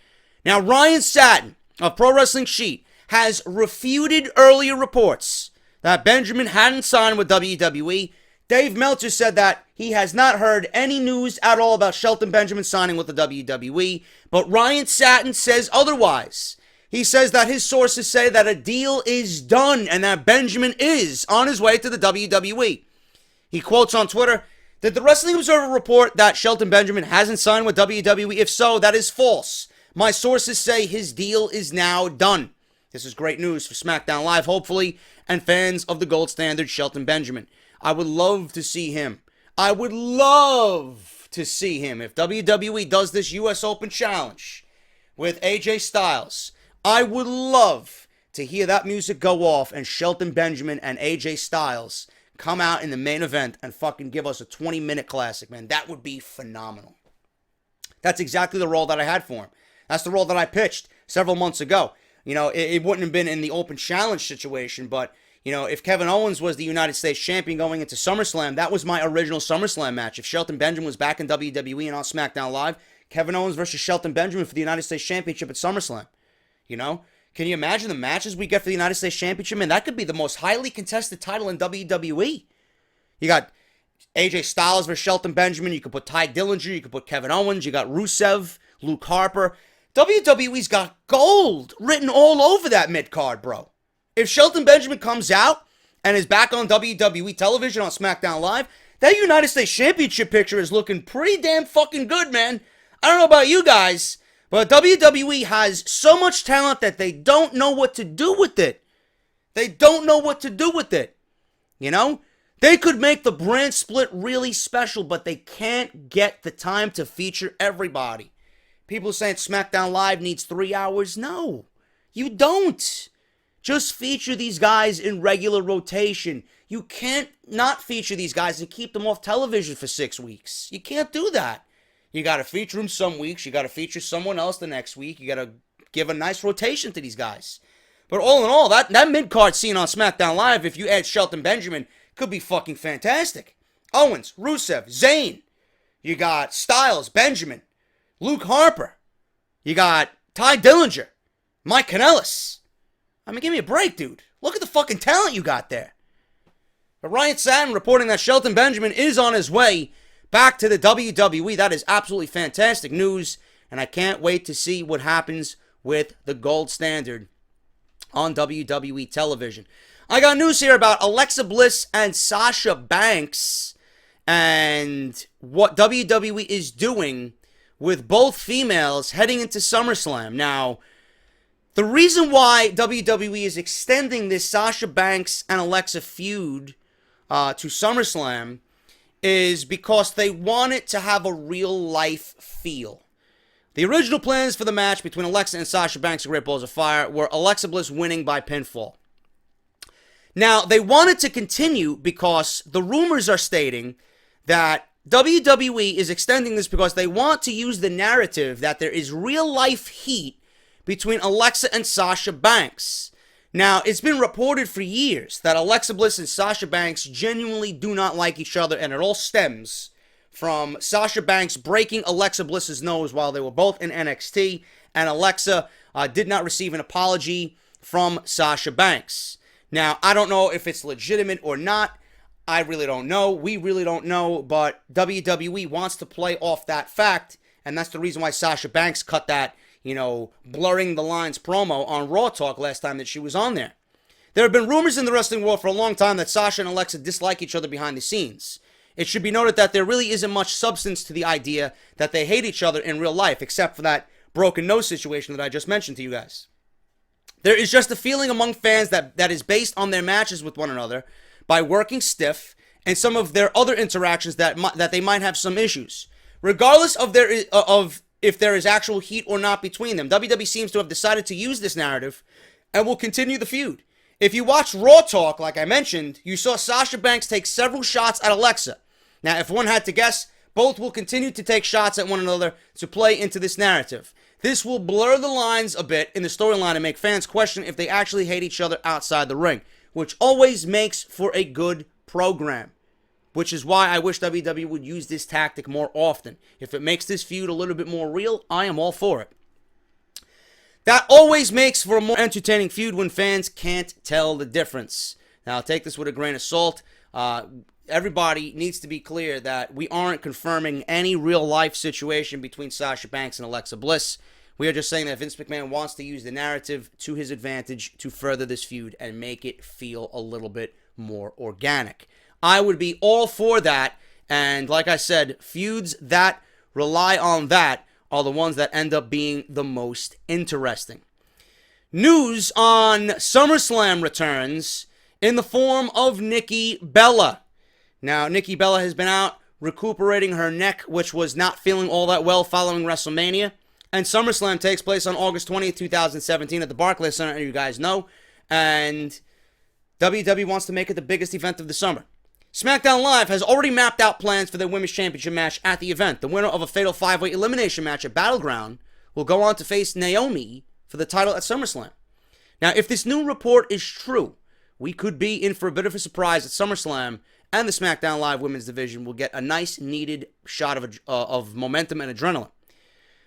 Now, Ryan Satin of Pro Wrestling Sheet has refuted earlier reports that Benjamin hadn't signed with WWE. Dave Meltzer said that he has not heard any news at all about Shelton Benjamin signing with the WWE, but Ryan Satin says otherwise. He says that his sources say that a deal is done and that Benjamin is on his way to the WWE. He quotes on Twitter, "Did the Wrestling Observer report that Shelton Benjamin hasn't signed with WWE? If so, that is false. My sources say his deal is now done." This is great news for SmackDown Live, hopefully, and fans of the gold standard Shelton Benjamin. I would love to see him. I would love to see him if WWE does this US Open Challenge with AJ Styles. I would love to hear that music go off and Shelton Benjamin and AJ Styles come out in the main event and fucking give us a 20-minute classic, man. That would be phenomenal. That's exactly the role that I had for him. That's the role that I pitched several months ago. You know, it wouldn't have been in the Open Challenge situation, but, you know, if Kevin Owens was the United States champion going into SummerSlam, that was my original SummerSlam match. If Shelton Benjamin was back in WWE and on SmackDown Live, Kevin Owens versus Shelton Benjamin for the United States Championship at SummerSlam. You know? Can you imagine the matches we get for the United States Championship? Man, that could be the most highly contested title in WWE. You got AJ Styles versus Shelton Benjamin. You could put Ty Dillinger. You could put Kevin Owens. You got Rusev, Luke Harper. WWE's got gold written all over that mid-card, bro. If Shelton Benjamin comes out and is back on WWE television on SmackDown Live, that United States Championship picture is looking pretty damn fucking good, man. I don't know about you guys, but WWE has so much talent that they don't know what to do with it. They don't know what to do with it. You know? They could make the brand split really special, but they can't get the time to feature everybody. People saying SmackDown Live needs 3 hours. No, you don't. Just feature these guys in regular rotation. You can't not feature these guys and keep them off television for 6 weeks. You can't do that. You got to feature them some weeks. You got to feature someone else the next week. You got to give a nice rotation to these guys. But all in all, that mid-card scene on SmackDown Live, if you add Shelton Benjamin, could be fucking fantastic. Owens, Rusev, Zayn. You got Styles, Benjamin, Luke Harper. You got Ty Dillinger, Mike Kanellis. I mean, give me a break, dude. Look at the fucking talent you got there. But Ryan Satin reporting that Shelton Benjamin is on his way back to the WWE. That is absolutely fantastic news, and I can't wait to see what happens with the gold standard on WWE television. I got news here about Alexa Bliss and Sasha Banks and what WWE is doing with both females heading into SummerSlam. Now, the reason why WWE is extending this Sasha Banks and Alexa feud to SummerSlam is because they want it to have a real-life feel. The original plans for the match between Alexa and Sasha Banks at Great Balls of Fire were Alexa Bliss winning by pinfall. Now, they wanted to continue because the rumors are stating that WWE is extending this because they want to use the narrative that there is real-life heat between Alexa and Sasha Banks. Now, it's been reported for years that Alexa Bliss and Sasha Banks genuinely do not like each other, and it all stems from Sasha Banks breaking Alexa Bliss's nose while they were both in NXT, and Alexa did not receive an apology from Sasha Banks. Now, I don't know if it's legitimate or not. I really don't know. We really don't know, but WWE wants to play off that fact, and that's the reason why Sasha Banks cut that, blurring the lines promo on Raw Talk last time that she was on there. There have been rumors in the wrestling world for a long time that Sasha and Alexa dislike each other behind the scenes. It should be noted that there really isn't much substance to the idea that they hate each other in real life, except for that broken nose situation that I just mentioned to you guys. There is just a feeling among fans that is based on their matches with one another by working stiff and some of their other interactions that they might have some issues. Regardless of if there is actual heat or not between them, WWE seems to have decided to use this narrative and will continue the feud. If you watched Raw Talk, like I mentioned, you saw Sasha Banks take several shots at Alexa. Now, if one had to guess, both will continue to take shots at one another to play into this narrative. This will blur the lines a bit in the storyline and make fans question if they actually hate each other outside the ring. which always makes for a good program. Which is why I wish WWE would use this tactic more often. If it makes this feud a little bit more real, I am all for it. That always makes for a more entertaining feud when fans can't tell the difference. Now, take this with a grain of salt. Everybody needs to be clear that we aren't confirming any real-life situation between Sasha Banks and Alexa Bliss. We are just saying that Vince McMahon wants to use the narrative to his advantage to further this feud and make it feel a little bit more organic. I would be all for that, and like I said, feuds that rely on that are the ones that end up being the most interesting. News on SummerSlam returns in the form of Nikki Bella. Now, Nikki Bella has been out recuperating her neck, which was not feeling all that well following WrestleMania, and SummerSlam takes place on August 20th, 2017 at the Barclays Center, you guys know, and WWE wants to make it the biggest event of the summer. SmackDown Live has already mapped out plans for their Women's Championship match at the event. The winner of a fatal 5-way elimination match at Battleground will go on to face Naomi for the title at SummerSlam. Now, if this new report is true, we could be in for a bit of a surprise at SummerSlam, and the SmackDown Live Women's Division will get a nice needed shot of momentum and adrenaline.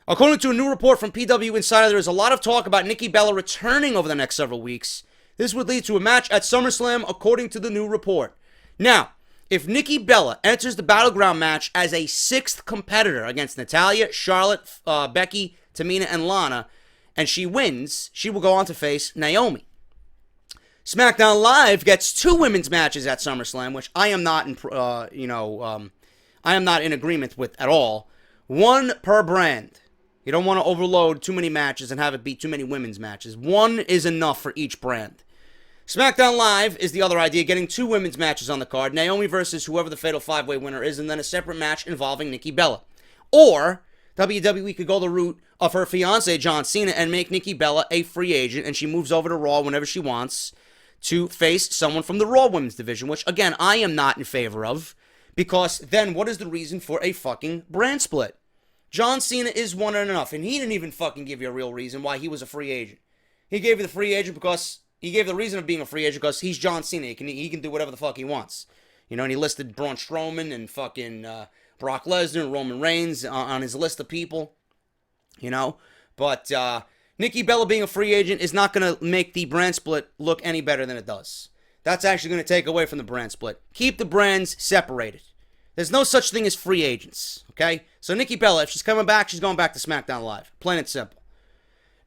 According to a new report from PW Insider, there is a lot of talk about Nikki Bella returning over the next several weeks. This would lead to a match at SummerSlam, according to the new report. Now, if Nikki Bella enters the Battleground match as a 6th competitor against Natalya, Charlotte, Becky, Tamina, and Lana, and she wins, she will go on to face Naomi. SmackDown Live gets 2 women's matches at SummerSlam, which I am not in agreement with at all. 1 per brand. You don't want to overload too many matches and have it be too many women's matches. 1 is enough for each brand. SmackDown Live is the other idea, getting 2 women's matches on the card, Naomi versus whoever the Fatal 5-Way winner is, and then a separate match involving Nikki Bella. Or, WWE could go the route of her fiancé, John Cena, and make Nikki Bella a free agent, and she moves over to Raw whenever she wants to face someone from the Raw Women's Division, which, again, I am not in favor of, because then what is the reason for a fucking brand split? John Cena is one and enough, and he didn't even fucking give you a real reason why he was a free agent. He gave you the free agent because... He gave the reason of being a free agent because he's John Cena. He can do whatever the fuck he wants. You know, and he listed Braun Strowman and fucking Brock Lesnar and Roman Reigns on his list of people. You know? But Nikki Bella being a free agent is not going to make the brand split look any better than it does. That's actually going to take away from the brand split. Keep the brands separated. There's no such thing as free agents. Okay? So Nikki Bella, if she's coming back, she's going back to SmackDown Live. Plain and simple.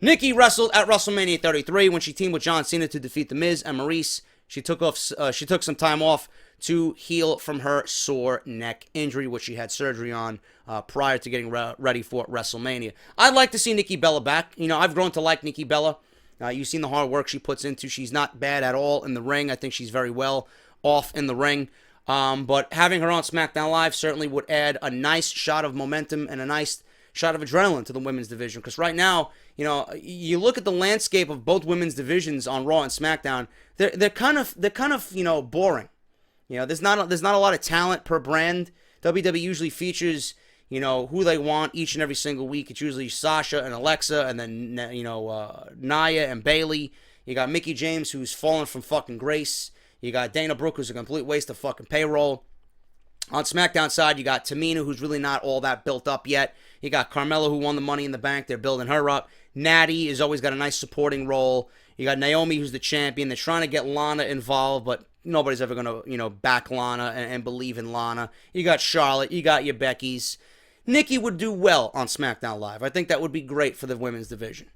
Nikki wrestled at WrestleMania 33 when she teamed with John Cena to defeat The Miz and Maurice. She took some time off to heal from her sore neck injury, which she had surgery on prior to getting ready for WrestleMania. I'd like to see Nikki Bella back. You know, I've grown to like Nikki Bella. You've seen the hard work she puts into. She's not bad at all in the ring. I think she's very well off in the ring. But having her on SmackDown Live certainly would add a nice shot of momentum and a nice shot of adrenaline to the women's division. Because right now, you know, you look at the landscape of both women's divisions on Raw and SmackDown. They're kind of you know, boring. You know, there's not a lot of talent per brand. WWE usually features, you know, who they want each and every single week. It's usually Sasha and Alexa, and then you know Nia and Bayley. You got Mickie James, who's fallen from fucking grace. You got Dana Brooke, who's a complete waste of fucking payroll. On SmackDown side, you got Tamina, who's really not all that built up yet. You got Carmella, who won the Money in the Bank. They're building her up. Natty has always got a nice supporting role. You got Naomi, who's the champion. They're trying to get Lana involved, but nobody's ever going to, you know, back Lana and believe in Lana. You got Charlotte. You got your Beckys. Nikki would do well on SmackDown Live. I think that would be great for the women's division.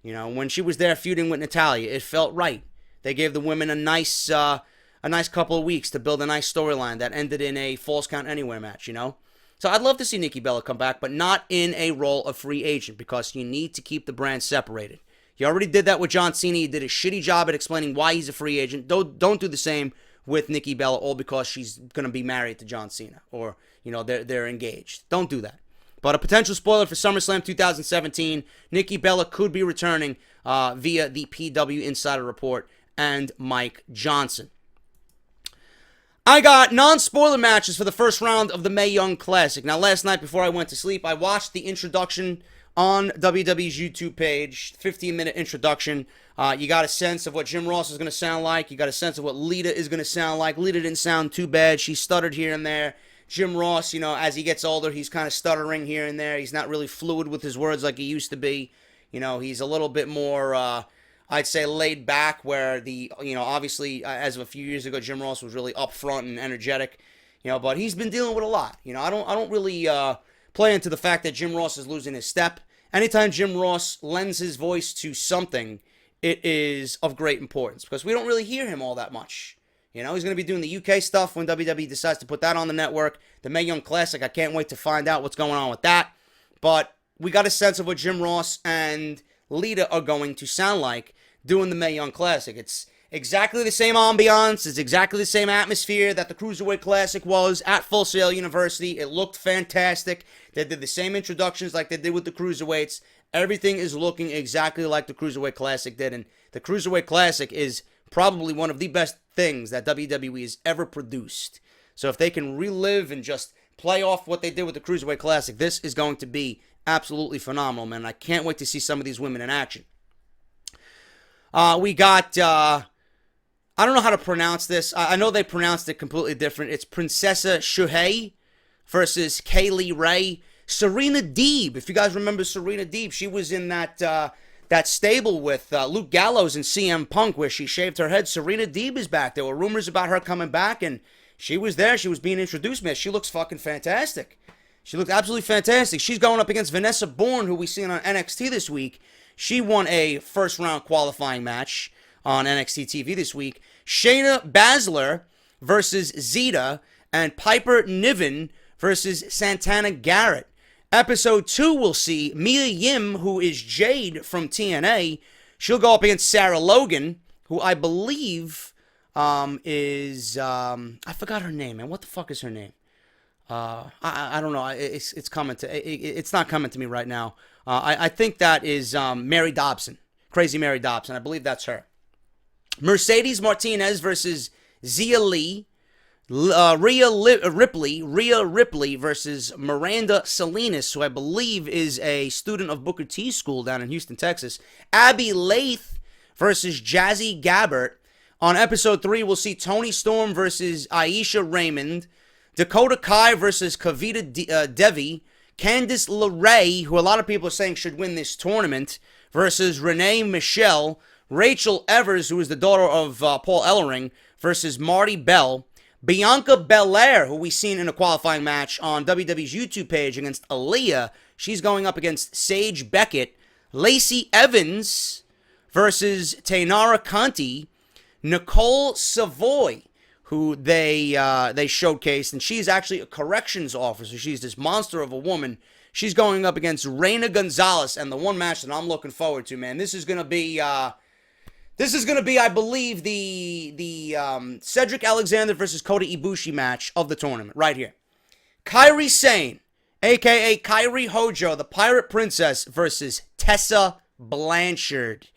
You know, when she was there feuding with Natalya, it felt right. They gave the women a nice couple of weeks to build a nice storyline that ended in a Falls Count Anywhere match, you know? So I'd love to see Nikki Bella come back, but not in a role of free agent, because you need to keep the brand separated. You already did that with John Cena. You did a shitty job at explaining why he's a free agent. Don't do the same with Nikki Bella, all because she's going to be married to John Cena, or, you know, they're engaged. Don't do that. But a potential spoiler for SummerSlam 2017, Nikki Bella could be returning via the PW Insider Report and Mike Johnson. I got non-spoiler matches for the first round of the Mae Young Classic. Now, last night before I went to sleep, I watched the introduction on WWE's YouTube page, 15-minute introduction. You got a sense of what Jim Ross is going to sound like. You got a sense of what Lita is going to sound like. Lita didn't sound too bad. She stuttered here and there. Jim Ross, you know, as he gets older, he's kind of stuttering here and there. He's not really fluid with his words like he used to be. You know, he's a little bit more, I'd say, laid back, where obviously, as of a few years ago, Jim Ross was really upfront and energetic. You know, but he's been dealing with a lot. You know, I don't really play into the fact that Jim Ross is losing his step. Anytime Jim Ross lends his voice to something, it is of great importance, because we don't really hear him all that much. You know, he's going to be doing the UK stuff when WWE decides to put that on the network. The Mae Young Classic, I can't wait to find out what's going on with that. But we got a sense of what Jim Ross and Lita are going to sound like doing the Mae Young Classic. It's exactly the same ambiance. It's exactly the same atmosphere that the Cruiserweight Classic was at Full Sail University. It looked fantastic. They did the same introductions like they did with the Cruiserweights. Everything is looking exactly like the Cruiserweight Classic did. And the Cruiserweight Classic is probably one of the best things that WWE has ever produced. So if they can relive and just play off what they did with the Cruiserweight Classic, this is going to be absolutely phenomenal, man. I can't wait to see some of these women in action. We got, I don't know how to pronounce this. I know they pronounced it completely different. It's Princessa Shuhei versus Kaylee Ray. Serena Deeb, if you guys remember Serena Deeb, she was in that stable with Luke Gallows and CM Punk where she shaved her head. Serena Deeb is back. There were rumors about her coming back, and she was there. She was being introduced, man. She looks fucking fantastic. She looked absolutely fantastic. She's going up against Vanessa Bourne, who we seen on NXT this week. She won a first-round qualifying match on NXT TV this week. Shayna Baszler versus Zeta, and Piper Niven versus Santana Garrett. Episode 2 will see Mia Yim, who is Jade from TNA. She'll go up against Sarah Logan, who I believe is... I forgot her name, man. What the fuck is her name? I don't know. It's coming to... It's not coming to me right now. I think that is Mary Dobson. Crazy Mary Dobson. I believe that's her. Mercedes Martinez versus Zia Lee. Rhea Ripley versus Miranda Salinas, who I believe is a student of Booker T's school down in Houston, Texas. Abby Lath versus Jazzy Gabbert. On episode 3, we'll see Toni Storm versus Aisha Raymond. Dakota Kai versus Kavita Devi. Candice LeRae, who a lot of people are saying should win this tournament, versus Renee Michelle. Rachel Evers, who is the daughter of Paul Ellering, versus Marty Bell. Bianca Belair, who we've seen in a qualifying match on WWE's YouTube page against Aaliyah. She's going up against Sage Beckett. Lacey Evans versus Taynara Conti. Nicole Savoy, who they showcased, and she's actually a corrections officer. She's this monster of a woman. She's going up against Reina Gonzalez, and the one match that I'm looking forward to, man. This is going to be, I believe, the Cedric Alexander versus Kota Ibushi match of the tournament, right here. Kairi Sane, a.k.a. Kairi Hojo, the Pirate Princess, versus Tessa Blanchard.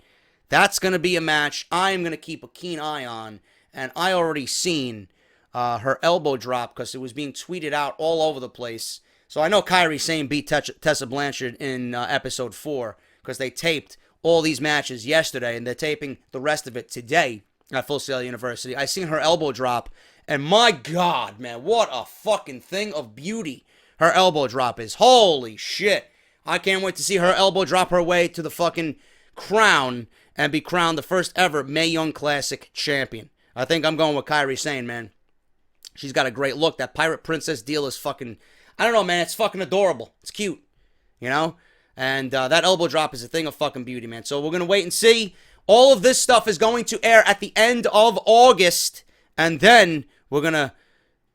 That's going to be a match I'm going to keep a keen eye on, and I already seen her elbow drop because it was being tweeted out all over the place. So I know Kairi Sane beat Tessa Blanchard in episode 4 because they taped all these matches yesterday, and they're taping the rest of it today at Full Sail University. I seen her elbow drop, and my God, man, what a fucking thing of beauty her elbow drop is. Holy shit. I can't wait to see her elbow drop her way to the fucking crown and be crowned the first ever Mae Young Classic champion. I think I'm going with Kairi Sane, man. She's got a great look. That Pirate Princess deal is fucking... I don't know, man. It's fucking adorable. It's cute, you know? And that elbow drop is a thing of fucking beauty, man. So we're going to wait and see. All of this stuff is going to air at the end of August. And then we're going to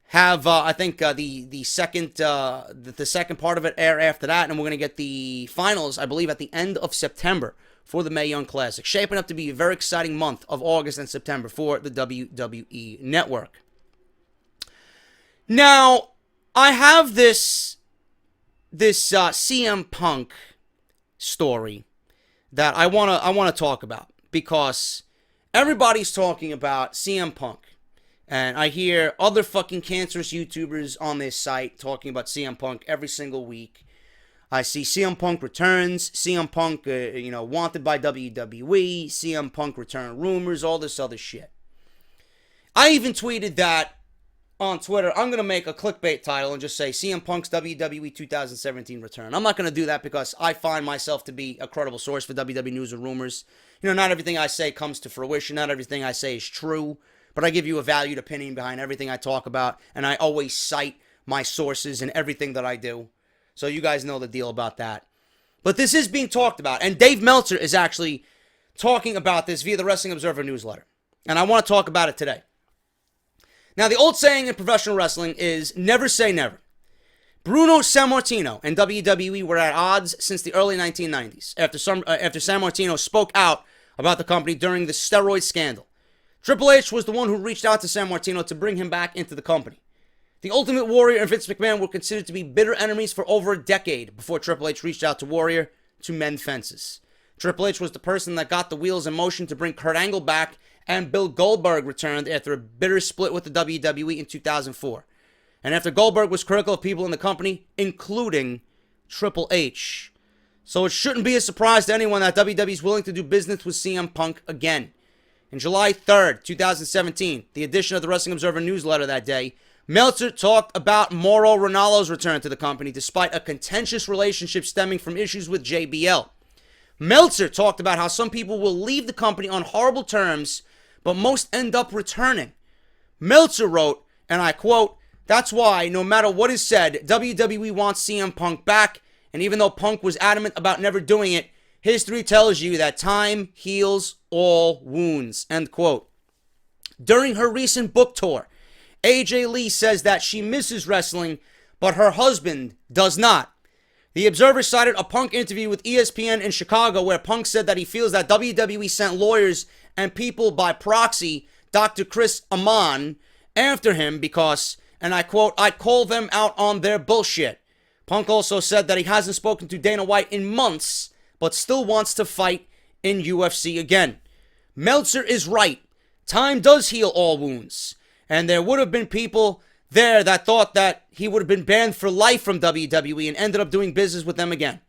have, I think, the second part of it air after that. And we're going to get the finals, I believe, at the end of September for the Mae Young Classic. Shaping up to be a very exciting month of August and September for the WWE Network. Now, I have this CM Punk story that I wanna talk about, because everybody's talking about CM Punk, and I hear other fucking cancerous YouTubers on this site talking about CM Punk every single week. I see CM Punk returns, CM Punk, wanted by WWE, CM Punk return rumors, all this other shit. I even tweeted that on Twitter. I'm going to make a clickbait title and just say CM Punk's WWE 2017 return. I'm not going to do that because I find myself to be a credible source for WWE news and rumors. Not everything I say comes to fruition. Not everything I say is true. But I give you a valued opinion behind everything I talk about. And I always cite my sources in everything that I do. So you guys know the deal about that. But this is being talked about. And Dave Meltzer is actually talking about this via the Wrestling Observer newsletter. And I want to talk about it today. Now, the old saying in professional wrestling is never say never. Bruno Sammartino and WWE were at odds since the early 1990s after Sammartino spoke out about the company during the steroid scandal. Triple H was the one who reached out to Sammartino to bring him back into the company. The Ultimate Warrior and Vince McMahon were considered to be bitter enemies for over a decade before Triple H reached out to Warrior to mend fences. Triple H was the person that got the wheels in motion to bring Kurt Angle back, and Bill Goldberg returned after a bitter split with the WWE in 2004. And after Goldberg was critical of people in the company, including Triple H. So it shouldn't be a surprise to anyone that WWE is willing to do business with CM Punk again. On July 3rd, 2017, the edition of the Wrestling Observer newsletter that day, Meltzer talked about Mauro Ranallo's return to the company despite a contentious relationship stemming from issues with JBL. Meltzer talked about how some people will leave the company on horrible terms, but most end up returning. Meltzer wrote, and I quote, "That's why, no matter what is said, WWE wants CM Punk back, and even though Punk was adamant about never doing it, history tells you that time heals all wounds," end quote. During her recent book tour, AJ Lee says that she misses wrestling, but her husband does not. The Observer cited a Punk interview with ESPN in Chicago where Punk said that he feels that WWE sent lawyers and people by proxy, Dr. Chris Amon, after him because, and I quote, "I call them out on their bullshit." Punk also said that he hasn't spoken to Dana White in months, but still wants to fight in UFC again. Meltzer is right. Time does heal all wounds. And there would have been people there that thought that he would have been banned for life from WWE and ended up doing business with them again.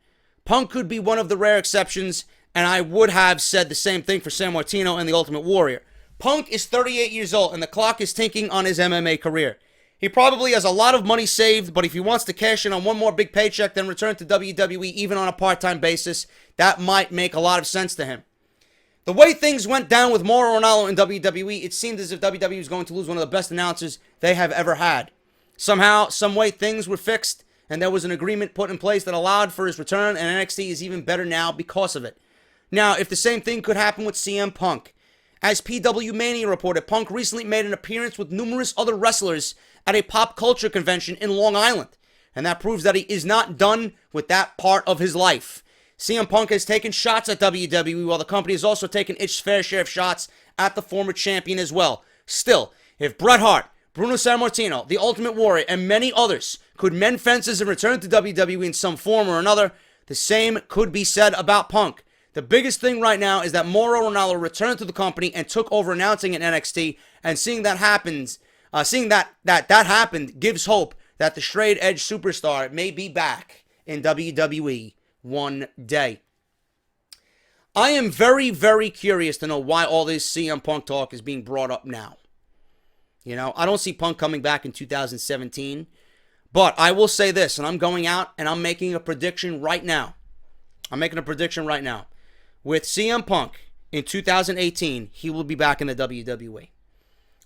Punk could be one of the rare exceptions, and I would have said the same thing for Sammartino and the Ultimate Warrior. Punk is 38 years old, and the clock is ticking on his MMA career. He probably has a lot of money saved, but if he wants to cash in on one more big paycheck, then return to WWE even on a part-time basis, that might make a lot of sense to him. The way things went down with Mauro Ranallo in WWE, it seemed as if WWE was going to lose one of the best announcers they have ever had. Somehow, some way, things were fixed, and there was an agreement put in place that allowed for his return, and NXT is even better now because of it. Now, if the same thing could happen with CM Punk. As PW Mania reported, Punk recently made an appearance with numerous other wrestlers at a pop culture convention in Long Island, and that proves that he is not done with that part of his life. CM Punk has taken shots at WWE, while the company has also taken its fair share of shots at the former champion as well. Still, if Bret Hart, Bruno Sammartino, The Ultimate Warrior, and many others could mend fences and return to WWE in some form or another, the same could be said about Punk. The biggest thing right now is that Mauro Ranallo returned to the company and took over announcing in NXT, and seeing that happened gives hope that the straight edge superstar may be back in WWE one day. I am very, very curious to know why all this CM Punk talk is being brought up now. I don't see Punk coming back in 2017, but I will say this, and I'm going out and I'm making a prediction right now. With CM Punk in 2018, he will be back in the WWE.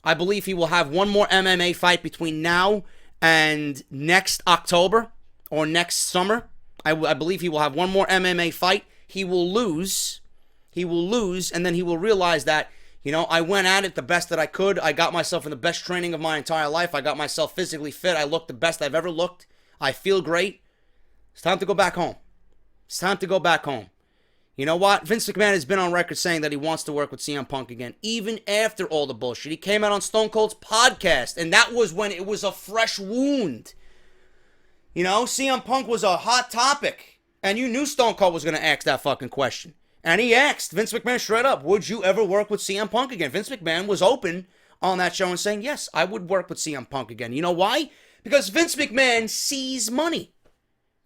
I believe he will have one more MMA fight between now and next October or next summer. I believe he will have one more MMA fight. He will lose, and then he will realize that, I went at it the best that I could. I got myself in the best training of my entire life. I got myself physically fit. I look the best I've ever looked. I feel great. It's time to go back home. You know what? Vince McMahon has been on record saying that he wants to work with CM Punk again, even after all the bullshit. He came out on Stone Cold's podcast, and that was when it was a fresh wound. CM Punk was a hot topic, and you knew Stone Cold was going to ask that fucking question. And he asked Vince McMahon straight up, would you ever work with CM Punk again? Vince McMahon was open on that show and saying, yes, I would work with CM Punk again. You know why? Because Vince McMahon sees money.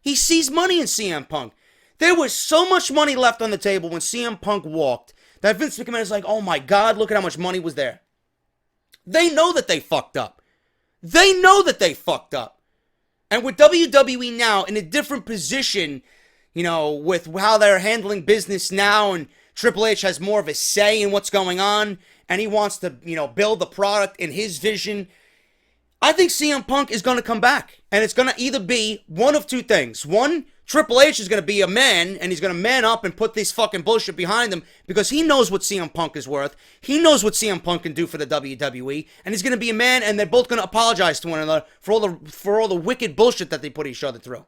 He sees money in CM Punk. There was so much money left on the table when CM Punk walked that Vince McMahon is like, oh my God, look at how much money was there. They know that they fucked up. They know that they fucked up. And with WWE now in a different position, you know, with how they're handling business now, and Triple H has more of a say in what's going on, and he wants to, you know, build the product in his vision, I think CM Punk is going to come back. And it's going to either be one of two things. One, Triple H is going to be a man, and he's going to man up and put this fucking bullshit behind him because he knows what CM Punk is worth. He knows what CM Punk can do for the WWE, and he's going to be a man, and they're both going to apologize to one another for all the wicked bullshit that they put each other through.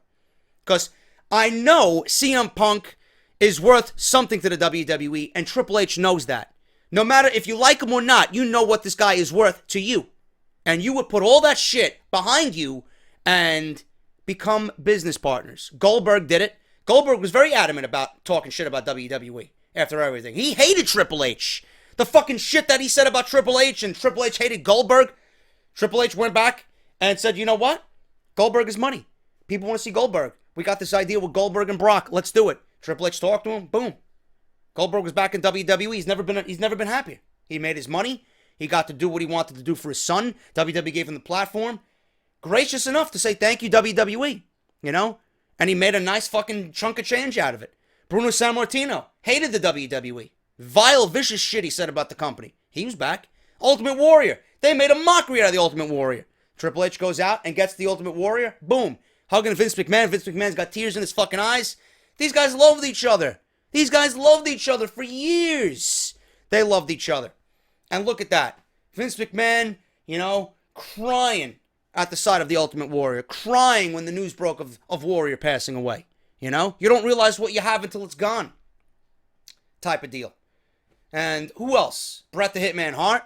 Because I know CM Punk is worth something to the WWE, and Triple H knows that. No matter if you like him or not, you know what this guy is worth to you. And you would put all that shit behind you and become business partners. Goldberg did it. Goldberg was very adamant about talking shit about WWE after everything. He hated Triple H. The fucking shit that he said about Triple H, and Triple H hated Goldberg. Triple H went back and said, you know what? Goldberg is money. People want to see Goldberg. We got this idea with Goldberg and Brock. Let's do it. Triple H talked to him. Boom. Goldberg was back in WWE. He's never been happier. He made his money. He got to do what he wanted to do for his son. WWE gave him the platform. Gracious enough to say thank you, WWE. You know? And he made a nice fucking chunk of change out of it. Bruno Sammartino hated the WWE. Vile, vicious shit he said about the company. He was back. Ultimate Warrior. They made a mockery out of the Ultimate Warrior. Triple H goes out and gets the Ultimate Warrior. Boom. Hugging Vince McMahon. Vince McMahon's got tears in his fucking eyes. These guys loved each other. These guys loved each other for years. They loved each other. And look at that. Vince McMahon, you know, crying at the side of the Ultimate Warrior. Crying when the news broke of Warrior passing away. You know? You don't realize what you have until it's gone. Type of deal. And who else? Bret the Hitman Hart.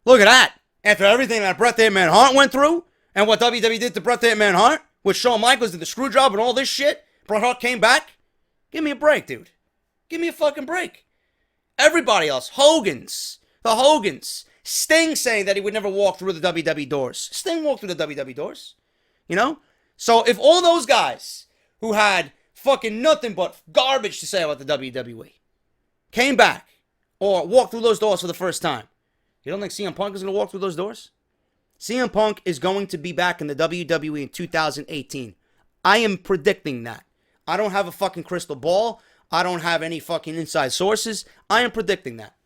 Look at that. After everything that Bret the Hitman Hart went through, and what WWE did to Bret the Hitman Hart, with Shawn Michaels and the screw job and all this shit, Bret Hart came back. Give me a break, dude. Give me a fucking break. Everybody else. The Hogans. Sting saying that he would never walk through the WWE doors. Sting walked through the WWE doors. You know? So if all those guys who had fucking nothing but garbage to say about the WWE came back or walked through those doors for the first time, you don't think CM Punk is going to walk through those doors? CM Punk is going to be back in the WWE in 2018. I am predicting that. I don't have a fucking crystal ball. I don't have any fucking inside sources. I am predicting that.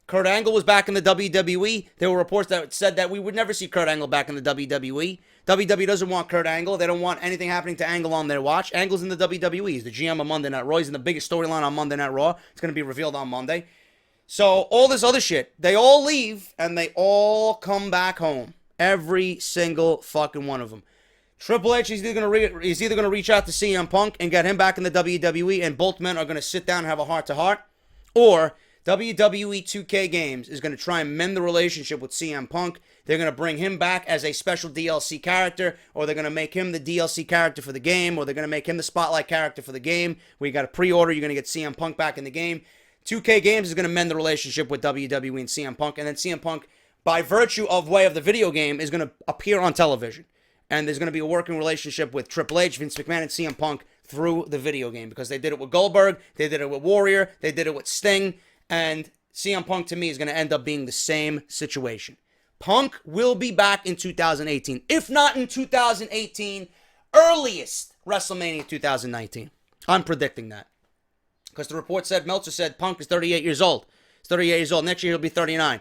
Kurt Angle was back in the WWE. There were reports that said that we would never see Kurt Angle back in the WWE. WWE doesn't want Kurt Angle. They don't want anything happening to Angle on their watch. Angle's in the WWE. He's the GM of Monday Night Raw. He's in the biggest storyline on Monday Night Raw. It's going to be revealed on Monday. So all this other shit, they all leave and they all come back home. Every single fucking one of them. Triple H is either going to reach out to CM Punk and get him back in the WWE, and both men are going to sit down and have a heart-to-heart, or WWE 2K Games is going to try and mend the relationship with CM Punk. They're going to bring him back as a special DLC character, or they're going to make him the DLC character for the game, or they're going to make him the spotlight character for the game. We got a pre-order, you're going to get CM Punk back in the game. 2K Games is going to mend the relationship with WWE and CM Punk, and then CM Punk, by virtue of way of the video game, is going to appear on television. And there's going to be a working relationship with Triple H, Vince McMahon, and CM Punk through the video game. Because they did it with Goldberg, they did it with Warrior, they did it with Sting. And CM Punk, to me, is going to end up being the same situation. Punk will be back in 2018. If not in 2018, earliest WrestleMania 2019. I'm predicting that. Because the report said, Meltzer said, Punk is 38 years old. He's 38 years old. Next year, he'll be 39.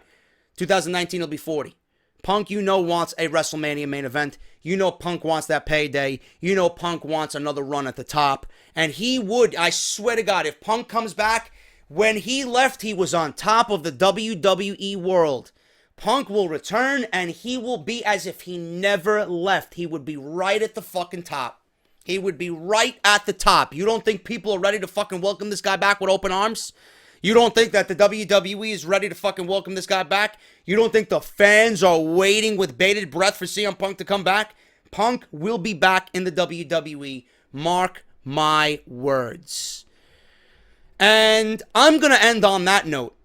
2019, he'll be 40. Punk, you know, wants a WrestleMania main event. You know Punk wants that payday. You know Punk wants another run at the top. And he would, I swear to God, if Punk comes back, when he left, he was on top of the WWE world. Punk will return, and he will be as if he never left. He would be right at the fucking top. He would be right at the top. You don't think people are ready to fucking welcome this guy back with open arms? You don't think that the WWE is ready to fucking welcome this guy back? You don't think the fans are waiting with bated breath for CM Punk to come back? Punk will be back in the WWE. Mark my words. And I'm going to end on that note.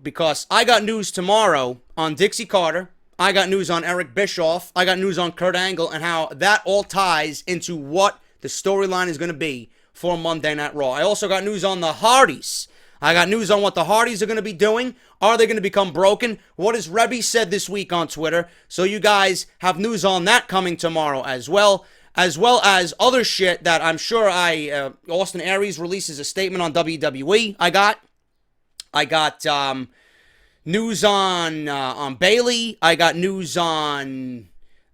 Because I got news tomorrow on Dixie Carter, I got news on Eric Bischoff. I got news on Kurt Angle and how that all ties into what the storyline is going to be for Monday Night Raw. I also got news on the Hardys. I got news on what the Hardys are going to be doing. Are they going to become broken? What has Rebby said this week on Twitter? So you guys have news on that coming tomorrow as well as other shit that I'm sure Austin Aries releases a statement on WWE. I got news on Bailey. I got news on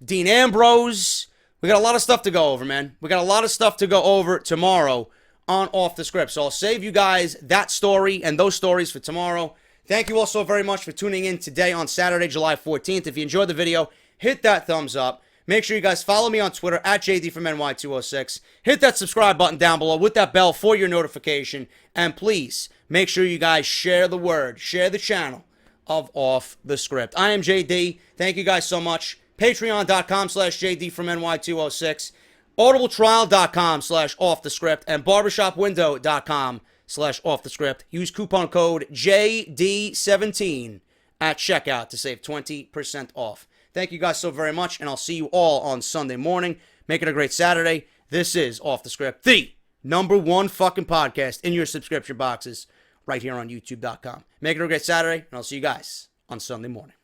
Dean Ambrose. We got a lot of stuff to go over, man. We got a lot of stuff to go over tomorrow on Off the Script. So I'll save you guys that story and those stories for tomorrow. Thank you all so very much for tuning in today on Saturday, July 14th. If you enjoyed the video, hit that thumbs up. Make sure you guys follow me on Twitter at JDFROMNY206. Hit that subscribe button down below with that bell for your notification. And please, make sure you guys share the word, share the channel of Off the Script. I am JD. Thank you guys so much. Patreon.com/JD from NY206. audibletrial.com/offthescript and barbershopwindow.com/offthescript. Use coupon code JD17 at checkout to save 20% off. Thank you guys so very much, and I'll see you all on Sunday morning. Make it a great Saturday. This is Off the Script, the #1 fucking podcast in your subscription boxes right here on YouTube.com. Make it a great Saturday, and I'll see you guys on Sunday morning.